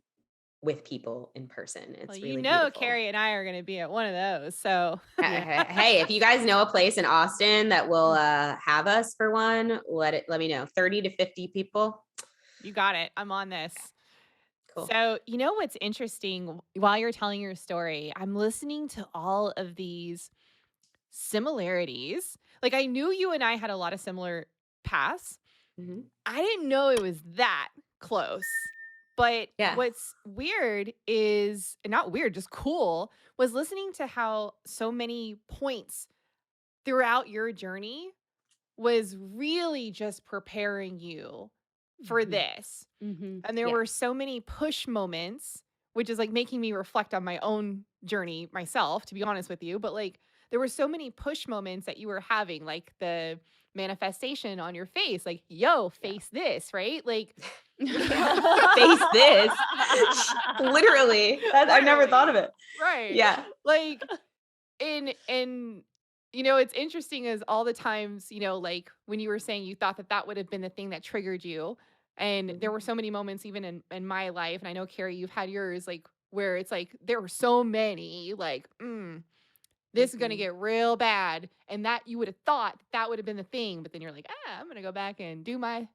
S3: with people in person. It's really beautiful.
S1: Carrie and I are going to be at one of those. So
S3: hey, if you guys know a place in Austin that will have us for one, let me know. 30 to 50 people.
S1: You got it. I'm on this.
S3: Cool.
S1: So, what's interesting while you're telling your story, I'm listening to all of these similarities. Like I knew you and I had a lot of similar paths.
S3: Mhm.
S1: I didn't know it was that close. But
S3: Yeah.
S1: what's weird is not weird, just cool, was listening to how so many points throughout your journey was really just preparing you for
S3: Mhm.
S1: this.
S2: Mm-hmm.
S1: And there
S3: Yeah.
S1: were so many push moments, which is like making me reflect on my own journey myself, to be honest with you. But like there were so many push moments that you were having, like the manifestation on your face, like, yo,
S3: Yeah.
S1: face this, right? Like,
S3: Face this. Literally. I've never thought of it.
S1: right.
S3: Yeah.
S1: Like, and you know, it's interesting as all the times, you know, like when you were saying you thought that that would have been the thing that triggered you. And there were so many moments even in my life, and I know Carrie, you've had yours, like where it's like there were so many like, this is gonna
S3: Mhm.
S1: get real bad. And that you would have thought that would have been the thing, but then you're like, I'm gonna go back and do my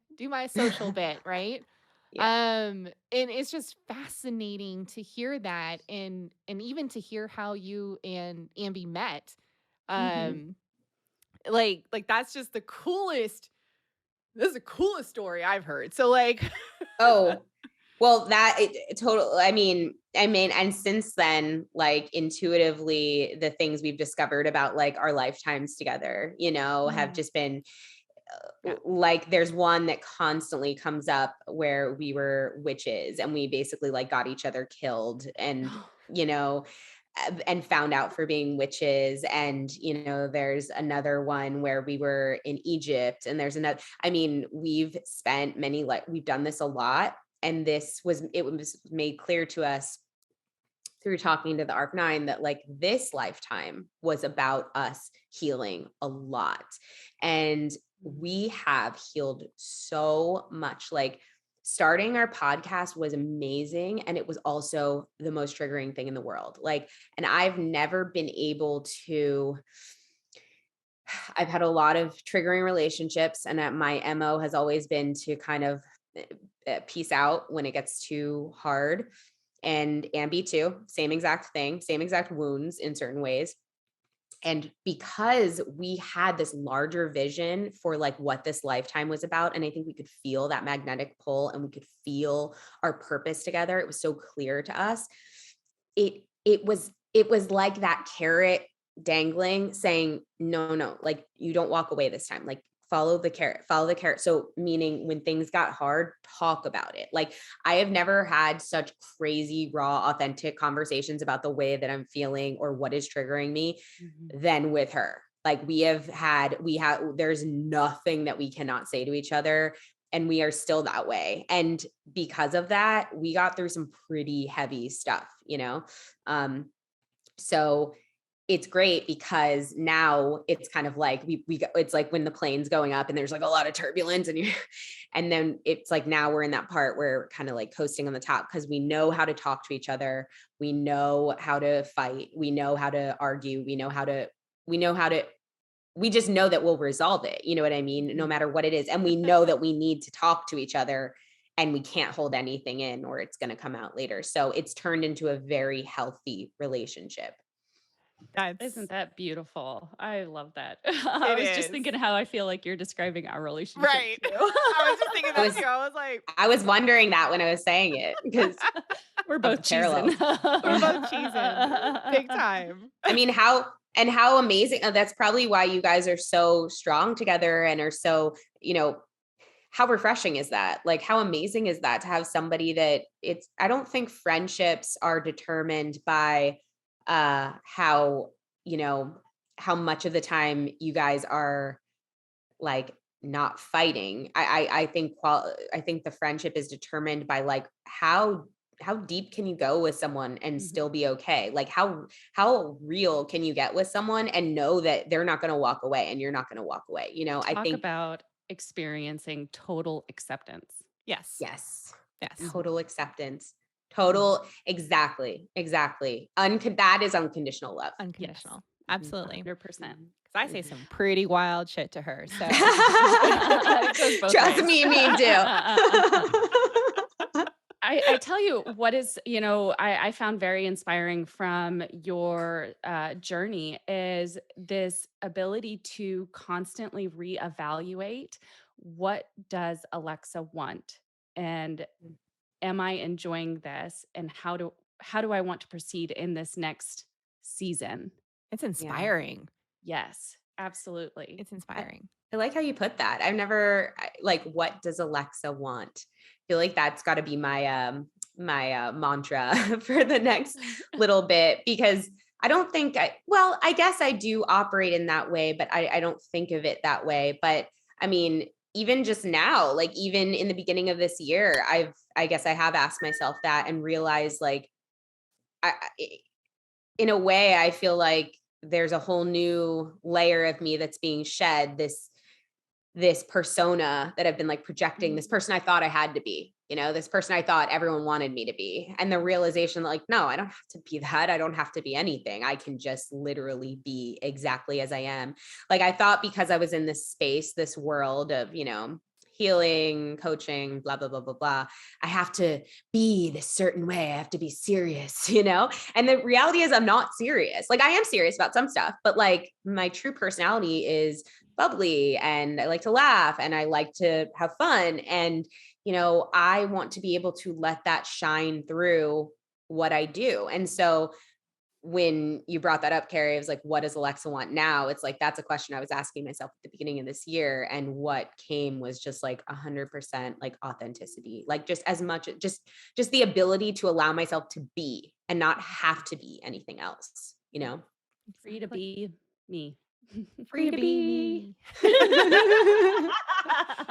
S1: social bit, right?
S3: Yeah.
S1: And it's just fascinating to hear that and even to hear how you and Ambi met. Um like that's just the coolest, this is the coolest story I've heard. So like
S3: Oh, well, that total. I mean, and since then, like intuitively, the things we've discovered about like our lifetimes together, have just been
S1: yeah.
S3: like, there's one that constantly comes up where we were witches and we basically like got each other killed and, you know, and found out for being witches. And, there's another one where we were in Egypt, and there's another, I mean, we've spent many, like, we've done this a lot. And it was made clear to us through talking to the Arc 9 that like this lifetime was about us healing a lot. And we have healed so much. Like, starting our podcast was amazing. And it was also the most triggering thing in the world. Like, and I've never been able to, I've had a lot of triggering relationships, and my MO has always been to kind of peace out when it gets too hard. And Ambi too, same exact thing, same exact wounds in certain ways. And because we had this larger vision for like what this lifetime was about, and I think we could feel that magnetic pull and we could feel our purpose together, it was so clear to us. It was like that carrot dangling saying, no, like, you don't walk away this time. Like, follow the carrot. So meaning when things got hard, talk about it. Like, I have never had such crazy, raw, authentic conversations about the way that I'm feeling or what is triggering me than with her. Like, there's nothing that we cannot say to each other. And we are still that way. And because of that, we got through some pretty heavy stuff, so it's great because now it's kind of like it's like when the plane's going up and there's like a lot of turbulence and then it's like now we're in that part where we're kind of like coasting on the top because we know how to talk to each other. We know how to fight. We know how to argue. We just know that we'll resolve it. You know what I mean? No matter what it is. And we know that we need to talk to each other and we can't hold anything in or it's going to come out later. So it's turned into a very healthy relationship.
S2: Isn't that beautiful? I love that. I
S1: It
S2: was just
S1: is.
S2: thinking how I feel like you're describing our relationship
S1: Right.
S2: too.
S1: I was just thinking that too. I was like,
S3: I was wondering that when I was saying it because
S2: we're both
S3: parallels.
S2: cheesing.
S1: we're both cheesing big time.
S3: I mean, how amazing. That's probably why you guys are so strong together and are so, how refreshing is that? Like, how amazing is that to have somebody that I don't think friendships are determined by how much of the time you guys are like not fighting. I think the friendship is determined by like how deep can you go with someone and still be okay? Like how real can you get with someone and know that they're not going to walk away and you're not going to walk away? I
S2: Talk
S3: think
S2: about experiencing total acceptance.
S1: Yes.
S3: yes.
S1: Yes.
S3: Total acceptance. Total, exactly. That is unconditional love.
S1: Unconditional. Absolutely.
S2: 100%.
S1: Because I say some pretty wild shit to her. So
S3: Trust me too.
S2: I tell you what is, I found very inspiring from your journey is this ability to constantly reevaluate what does Alexa want, and am I enjoying this, and how do I want to proceed in this next season?
S1: It's
S3: Yeah.
S1: inspiring.
S2: Yes, absolutely.
S1: It's
S3: I,
S1: inspiring.
S3: I like how you put that. I've never like, what does Alexa want? I feel like that's got to be my mantra for the next little bit, because I don't think I guess I do operate in that way, but I don't think of it that way. But I mean, even just now, like even in the beginning of this year, I guess I have asked myself that and realized like, in a way, I feel like there's a whole new layer of me that's being shed, this persona that I've been like projecting, this person I thought I had to be, this person I thought everyone wanted me to be. And the realization that like, no, I don't have to be that. I don't have to be anything. I can just literally be exactly as I am. Like I thought because I was in this space, this world of, healing, coaching, blah, blah, blah, blah, blah. I have to be this certain way. I have to be serious, And the reality is I'm not serious. Like I am serious about some stuff, but like my true personality is bubbly and I like to laugh and I like to have fun. And, I want to be able to let that shine through what I do. And so when you brought that up, Carrie, it was like, what does Alexa want now? It's like, that's a question I was asking myself at the beginning of this year. And what came was just like 100% like authenticity, like just as much, just the ability to allow myself to be and not have to be anything else,
S2: Free to be me.
S1: Free to be me.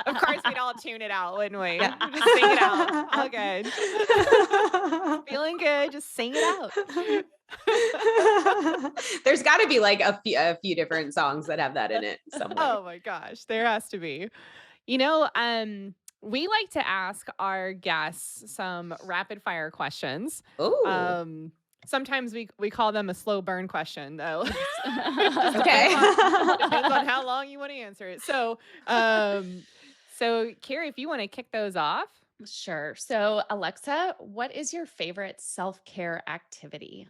S1: Of course, we'd all tune it out, wouldn't we?
S3: Yeah.
S1: Just sing it out. All good. Feeling good. Just sing it out.
S3: There's got to be like a few different songs that have that in it somewhere.
S1: Oh my gosh, there has to be. We like to ask our guests some rapid fire questions.
S3: Oh,
S1: Sometimes we call them a slow burn question, though.
S3: okay.
S1: Depends on how long you want to answer it. So Carrie, if you want to kick those off.
S2: Sure. So, Alexa, what is your favorite self-care activity?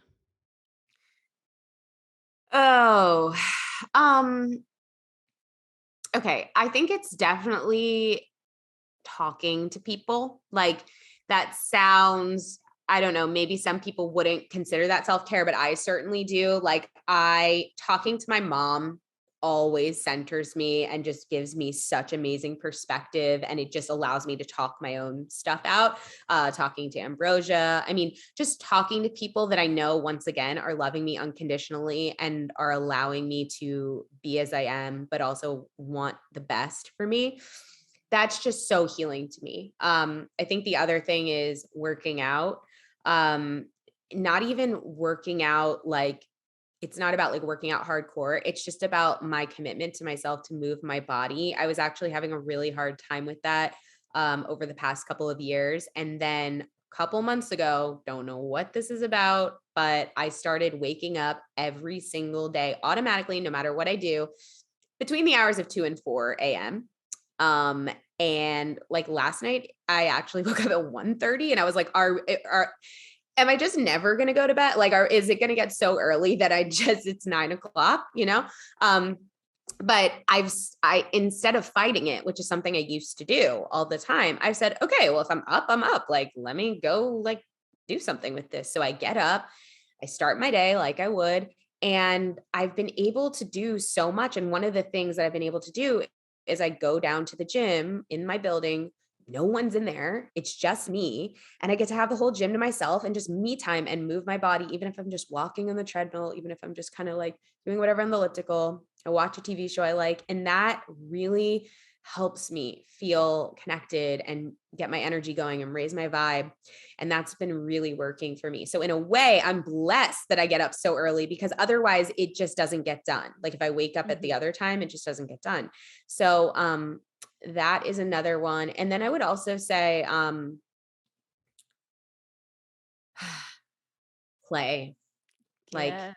S3: Oh, okay. I think it's definitely talking to people. Like that sounds, I don't know, maybe some people wouldn't consider that self-care, but I certainly do. Like talking to my mom always centers me and just gives me such amazing perspective. And it just allows me to talk my own stuff out. Talking to Ambrosia. I mean, just talking to people that I know, once again, are loving me unconditionally and are allowing me to be as I am, but also want the best for me. That's just so healing to me. I think the other thing is working out. Not even working out like, it's not about like working out hardcore. It's just about my commitment to myself to move my body. I was actually having a really hard time with that over the past couple of years. And then a couple months ago, don't know what this is about, but I started waking up every single day automatically, no matter what I do, between the hours of 2 and 4 a.m. And like last night, I actually woke up at 1:30 and I was like, am I just never going to go to bed? Like, is it going to get so early that it's 9:00, but instead of fighting it, which is something I used to do all the time, I've said, okay, well, if I'm up, I'm up. Like, let me go like do something with this. So I get up, I start my day like I would, and I've been able to do so much. And one of the things that I've been able to do is I go down to the gym in my building. No one's in there. It's just me. And I get to have the whole gym to myself and just me time and move my body, even if I'm just walking on the treadmill, even if I'm just kind of like doing whatever on the elliptical. I watch a TV show I like. And that really helps me feel connected and get my energy going and raise my vibe. And that's been really working for me. So in a way, I'm blessed that I get up so early, because otherwise it just doesn't get done. Like if I wake up at the other time, it just doesn't get done. So that is another one. And then I would also say play.
S2: Yes.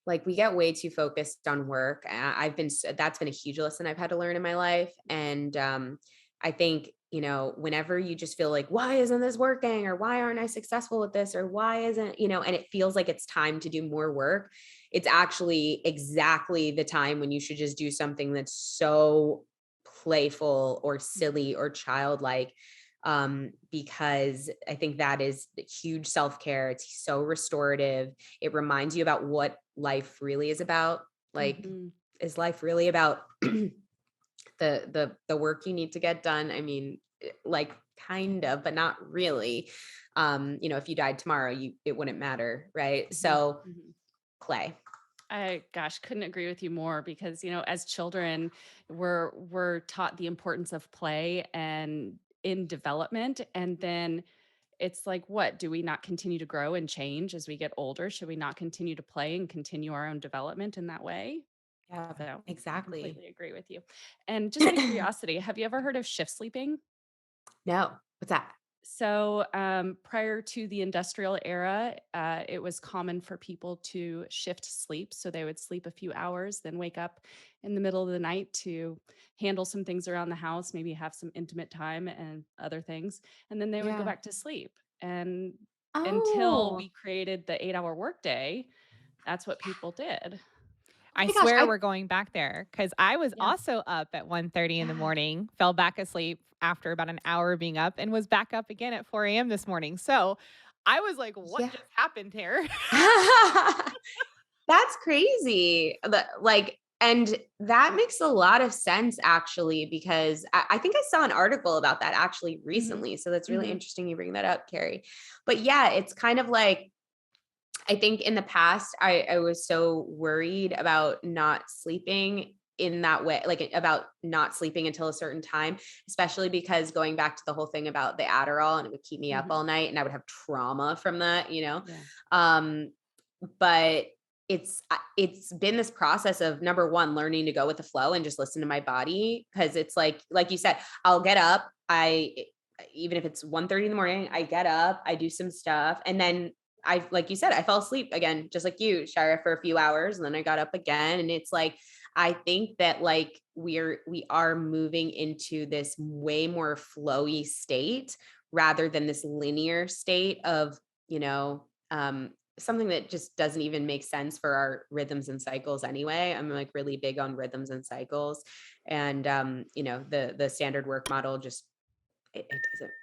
S3: Like we get way too focused on work. That's been a huge lesson I've had to learn in my life. And I think whenever you just feel like, why isn't this working? Or why aren't I successful with this? Or why isn't, and it feels like it's time to do more work. It's actually exactly the time when you should just do something that's so playful or silly or childlike. Because I think that is huge self-care. It's so restorative. It reminds you about what life really is about. Like, is life really about the work you need to get done? I mean, like kind of, but not really. If you died tomorrow, it wouldn't matter, right? So play.
S2: Couldn't agree with you more, because, as children, we're taught the importance of play and in development. And then it's like, what, do we not continue to grow and change as we get older? Should we not continue to play and continue our own development in that way?
S3: Yeah,
S2: So I
S3: exactly.
S2: completely agree with you. And just out of curiosity, have you ever heard of shift sleeping?
S3: No, what's that?
S2: So prior to the industrial era, it was common for people to shift sleep. So they would sleep a few hours, then wake up in the middle of the night to handle some things around the house, maybe have some intimate time and other things. And then they would go back to sleep. And until we created the 8-hour workday, that's what people did.
S1: I swear we're going back there, because I was also up at 1:30 in the morning, fell back asleep after about an hour of being up, and was back up again at 4 a.m. this morning. So I was like, what just happened here?
S3: That's crazy. And that makes a lot of sense, actually, because I think I saw an article about that actually recently. So that's really interesting you bring that up, Carrie. But yeah, it's kind of like, I think in the past, I was so worried about not sleeping in that way, like about not sleeping until a certain time, especially because going back to the whole thing about the Adderall, and it would keep me up all night and I would have trauma from that, but it's been this process of, number one, learning to go with the flow and just listen to my body. Cause it's like you said, I'll get up. Even if it's 1:30 in the morning, I get up, I do some stuff. And then like you said, I fell asleep again, just like you, Shira, for a few hours. And then I got up again. And it's like, I think that like we are moving into this way more flowy state rather than this linear state of, something that just doesn't even make sense for our rhythms and cycles anyway. I'm like really big on rhythms and cycles. And, the standard work model just, it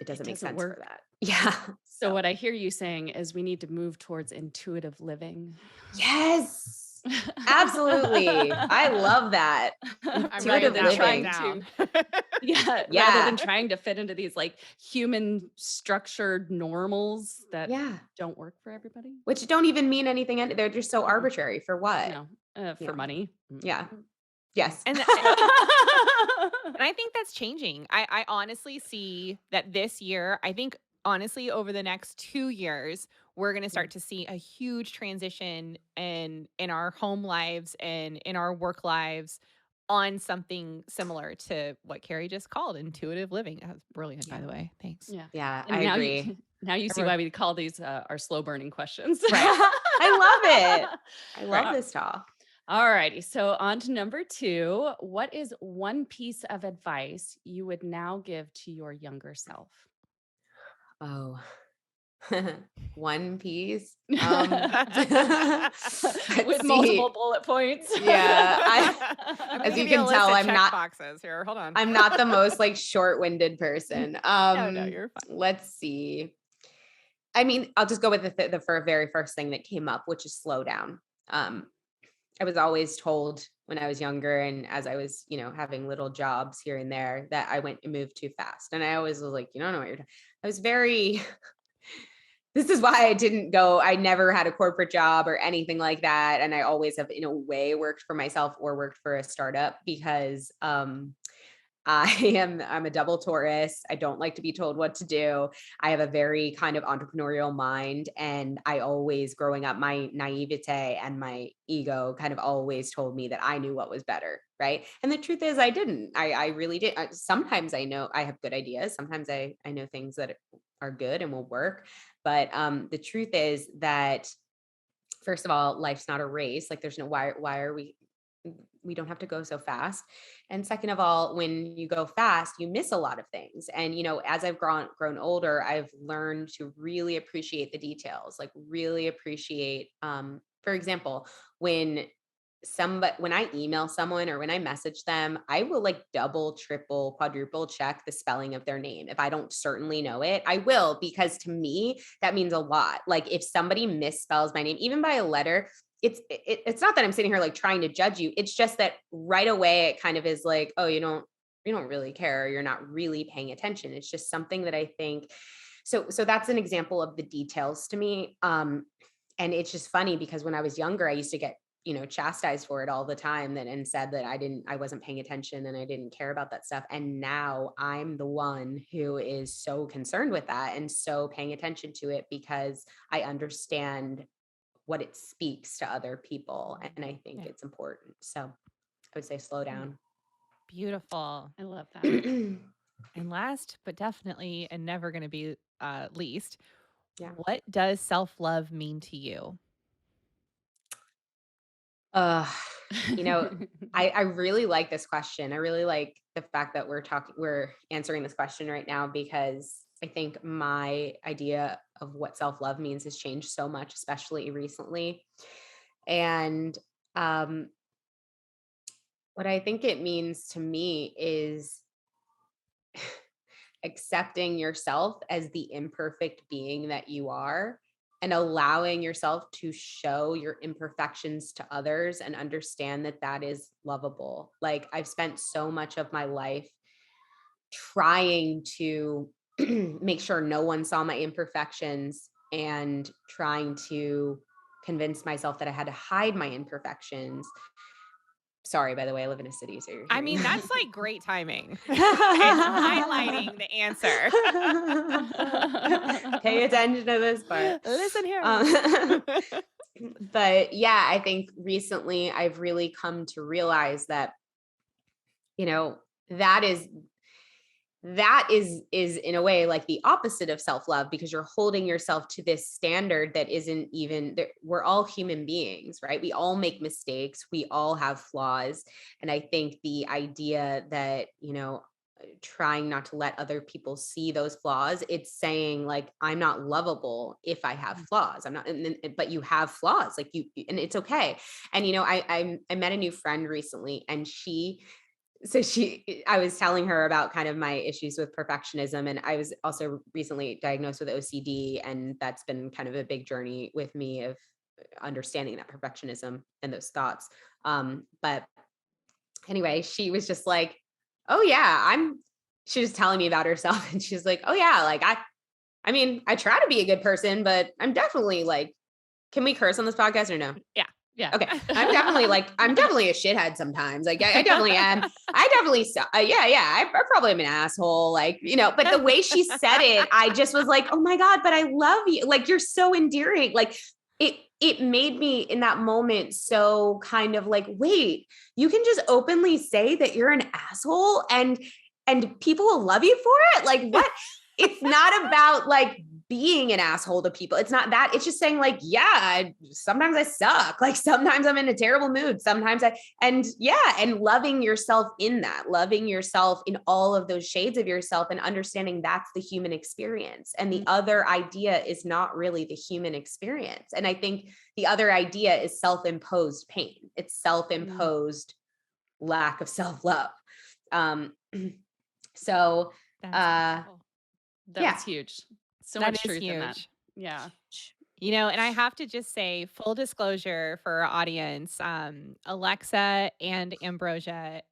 S3: doesn't make sense
S2: work
S3: for that. Yeah.
S2: So what I hear you saying is we need to move towards intuitive living.
S3: Yes, absolutely. I love that.
S2: Rather than trying
S1: down.
S2: rather than trying to fit into these like human structured normals that don't work for everybody.
S3: Which don't even mean anything. They're just so arbitrary. For what?
S2: No, for money.
S3: Yeah. Yes.
S1: And I think that's changing. I honestly see that this year, I think honestly over the next 2 years, we're going to start to see a huge transition in our home lives and in our work lives on something similar to what Carrie just called intuitive living. That was brilliant, by the way. Thanks.
S3: Yeah,
S2: and
S3: I agree.
S2: Now you see why we call these our slow burning questions.
S3: Right. I love it. I love this talk.
S2: All righty. So on to number 2. What is one piece of advice you would now give to your younger self?
S3: Oh, one piece.
S2: With multiple bullet points.
S3: Yeah. As you can tell, I'm not
S1: boxes here. Hold on.
S3: I'm not the most like short-winded person.
S1: No, you're fine.
S3: Let's see. I mean, I'll just go with the very first thing that came up, which is slow down. I was always told when I was younger and as I was, having little jobs here and there that I moved too fast. And I always was like, you don't know what you're doing. I was very, this is why I never had a corporate job or anything like that. And I always have in a way worked for myself or worked for a startup because, I'm a double Taurus. I don't like to be told what to do. I have a very kind of entrepreneurial mind. And I always, growing up, my naivete and my ego kind of always told me that I knew what was better. Right. And the truth is I didn't. I really did. Sometimes I know I have good ideas. Sometimes I know things that are good and will work. But the truth is that, first of all, life's not a race. Like there's no, why are we we don't have to go so fast. And second of all, when you go fast, you miss a lot of things. And, as I've grown older, I've learned to really appreciate the details, like really appreciate, for example, when I email someone or when I message them, I will like double, triple, quadruple check the spelling of their name. If I don't certainly know it, I will, because to me, that means a lot. Like if somebody misspells my name, even by a letter, it's not that I'm sitting here like trying to judge you. It's just that right away it kind of is like, oh, you don't really care. You're not really paying attention. It's just something that I think. So that's an example of the details to me. And it's just funny because when I was younger, I used to get, chastised for it all the time and said that I wasn't paying attention and I didn't care about that stuff. And now I'm the one who is so concerned with that and so paying attention to it because I understand what it speaks to other people. And I think it's important. So I would say slow down.
S1: Beautiful.
S2: I love that.
S1: And last, but definitely and never going to be least,
S3: Yeah.
S1: what does self-love mean to you?
S3: I really like this question. I really like the fact that we're answering this question right now, because I think my idea of what self-love means has changed so much, especially recently. And what I think it means to me is accepting yourself as the imperfect being that you are and allowing yourself to show your imperfections to others and understand that that is lovable. Like I've spent so much of my life trying to make sure no one saw my imperfections and trying to convince myself that I had to hide my imperfections. Sorry, by the way, I live in a city, so you're
S1: I mean,
S3: hearing
S1: that's like great timing. It's highlighting the answer.
S3: Pay attention to this part.
S1: Listen here.
S3: But yeah, I think recently I've really come to realize that, that is in a way like the opposite of self-love, because you're holding yourself to this standard that isn't even there. We're all human beings, right? We all make mistakes. We all have flaws. And I think the idea that, trying not to let other people see those flaws, it's saying like, I'm not lovable if I have flaws. I'm not, but you have flaws, like and it's okay. And, I met a new friend recently, and I was telling her about kind of my issues with perfectionism. And I was also recently diagnosed with OCD. And that's been kind of a big journey with me of understanding that perfectionism and those thoughts. But anyway, she was just like, oh yeah, she was telling me about herself, and she's like, oh yeah, like I mean, I try to be a good person, but I'm definitely like, can we curse on this podcast or no?
S2: Yeah. Yeah.
S3: Okay. I'm definitely a shithead sometimes. Like I definitely am. I definitely, I probably am an asshole. Like, but the way she said it, I just was like, oh my God, but I love you. Like, you're so endearing. Like it made me in that moment so kind of like, wait, you can just openly say that you're an asshole and people will love you for it. Like what? It's not about like being an asshole to people. It's not that. It's just saying like, yeah, sometimes I suck. Like sometimes I'm in a terrible mood. Sometimes and loving yourself in that, loving yourself in all of those shades of yourself and understanding that's the human experience. And the other idea is not really the human experience. And I think the other idea is self-imposed pain. It's self-imposed lack of self-love. So,
S2: that's huge. So
S1: that
S2: much truth in that. Yeah.
S1: And I have to just say, full disclosure for our audience, Alexa and Ambrosia,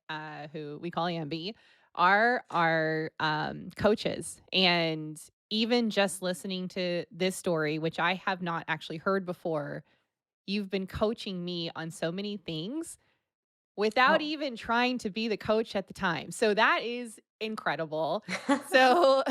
S1: who we call Ambi, are our coaches. And even just listening to this story, which I have not actually heard before, you've been coaching me on so many things without even trying to be the coach at the time. So that is incredible. So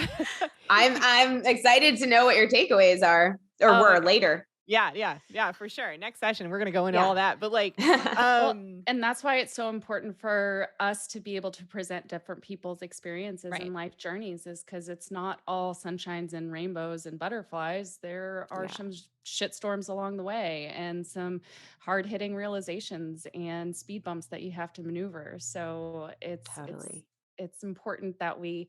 S3: I'm excited to know what your takeaways are or were later.
S1: Yeah, for sure. Next session, we're going to go into
S3: Yeah.
S1: all that. But like,
S2: Well, and that's why it's so important for us to be able to present different people's experiences
S1: Right.
S2: and life journeys, is because it's not all sunshines and rainbows and butterflies. There are
S3: Yeah.
S2: some shitstorms along the way and some hard hitting realizations and speed bumps that you have to maneuver. So
S3: Totally.
S2: it's important that we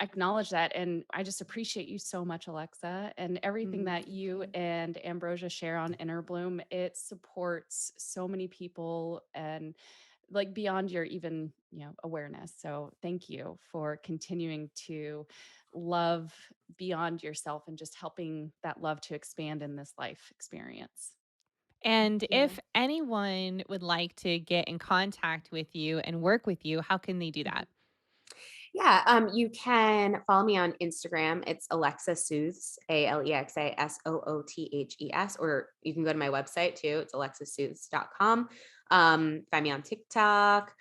S2: acknowledge that. And I just appreciate you so much, Alexa, and everything that you and Ambrosia share on Innerbloom. It supports so many people and like beyond your even, awareness. So thank you for continuing to love beyond yourself and just helping that love to expand in this life experience.
S1: and
S3: Yeah.
S1: if anyone would like to get in contact with you and work with you, how can they do that?
S3: Yeah, you can follow me on Instagram. It's Alexa Soothes, AlexaSoothes, or you can go to my website too. It's alexasoothes.com. Find me on TikTok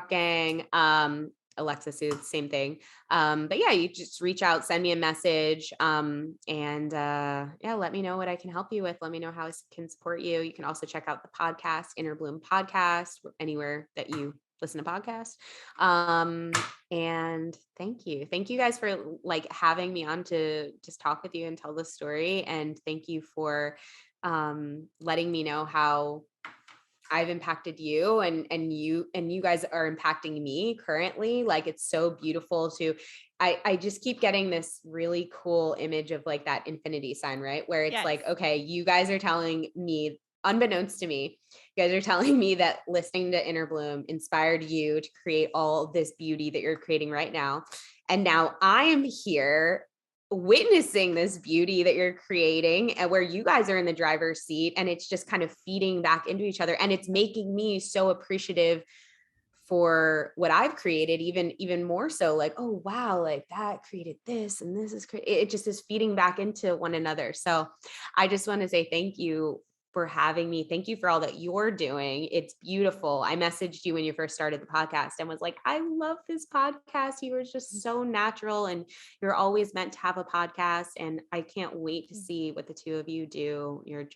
S3: gang, Alexa Soothes, same thing. But yeah, you just reach out, send me a message, and let me know what I can help you with. Let me know how I can support you. You can also check out the podcast, Innerbloom Podcast, anywhere that you listen to podcasts. And thank you guys for like having me on to just talk with you and tell the story. And thank you for letting me know how I've impacted you, and you guys are impacting me currently. Like, it's so beautiful to I just keep getting this really cool image of like that infinity sign, right? Where it's
S1: Yes.
S3: like, okay, you guys are telling me, unbeknownst to me, you guys are telling me that listening to Innerbloom inspired you to create all this beauty that you're creating right now. And now I am here witnessing this beauty that you're creating, and where you guys are in the driver's seat, and it's just kind of feeding back into each other, and it's making me so appreciative for what I've created, even more so, like, oh wow, like that created this, and this is it just is feeding back into one another. So I just want to say thank you for having me. Thank you for all that you're doing. It's beautiful. I messaged you when you first started the podcast and was like, I love this podcast. You were just so natural, and you're always meant to have a podcast. And I can't wait to see what the two of you do. You're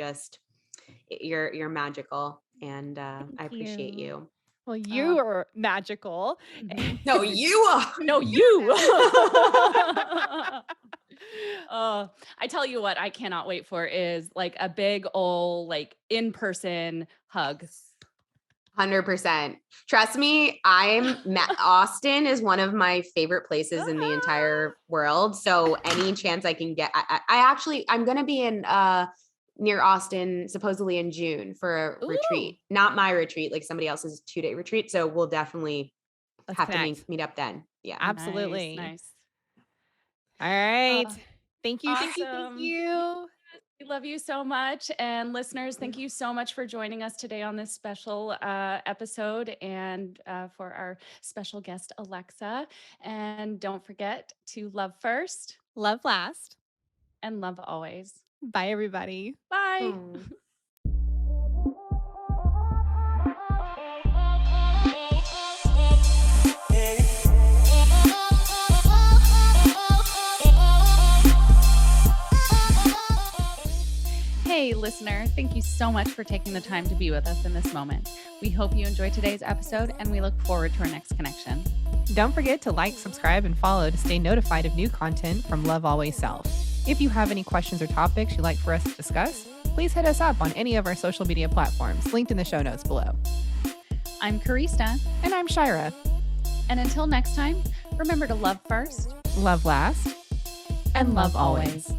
S3: magical. And I appreciate you.
S1: Well, you are magical.
S3: No, you are.
S2: No, you. I tell you what, I cannot wait for is like a big old like in-person hug.
S3: 100%. Trust me, Austin is one of my favorite places in the entire world. So any chance I can get, I'm going to be in near Austin supposedly in June for a retreat, not my retreat, like somebody else's 2-day retreat. So we'll definitely have to meet up then. Yeah,
S1: absolutely.
S2: Nice.
S1: All right. Thank you.
S2: Awesome.
S1: Thank you.
S2: We love you so much. And listeners, thank you so much for joining us today on this special episode, and for our special guest, Alexa. And don't forget to love first,
S1: Love last,
S2: and love always.
S1: Bye, everybody.
S2: Bye. Hey, listener, thank you so much for taking the time to be with us in this moment. We hope you enjoyed today's episode, and we look forward to our next connection.
S1: Don't forget to like, subscribe, and follow to stay notified of new content from Love Always Self. If you have any questions or topics you'd like for us to discuss, please hit us up on any of our social media platforms linked in the show notes below.
S2: I'm Karista.
S1: And I'm Shira.
S2: And until next time, remember to love first,
S1: love last,
S2: and love always.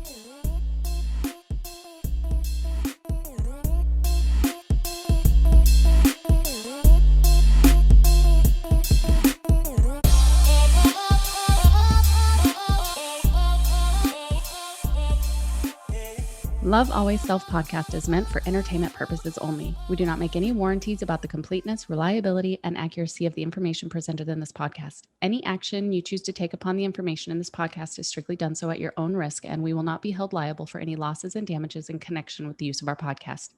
S2: Love Always Self podcast is meant for entertainment purposes only. We do not make any warranties about the completeness, reliability, and accuracy of the information presented in this podcast. Any action you choose to take upon the information in this podcast is strictly done so at your own risk, and we will not be held liable for any losses and damages in connection with the use of our podcast.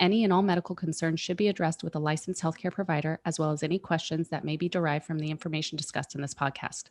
S2: Any and all medical concerns should be addressed with a licensed healthcare provider, as well as any questions that may be derived from the information discussed in this podcast.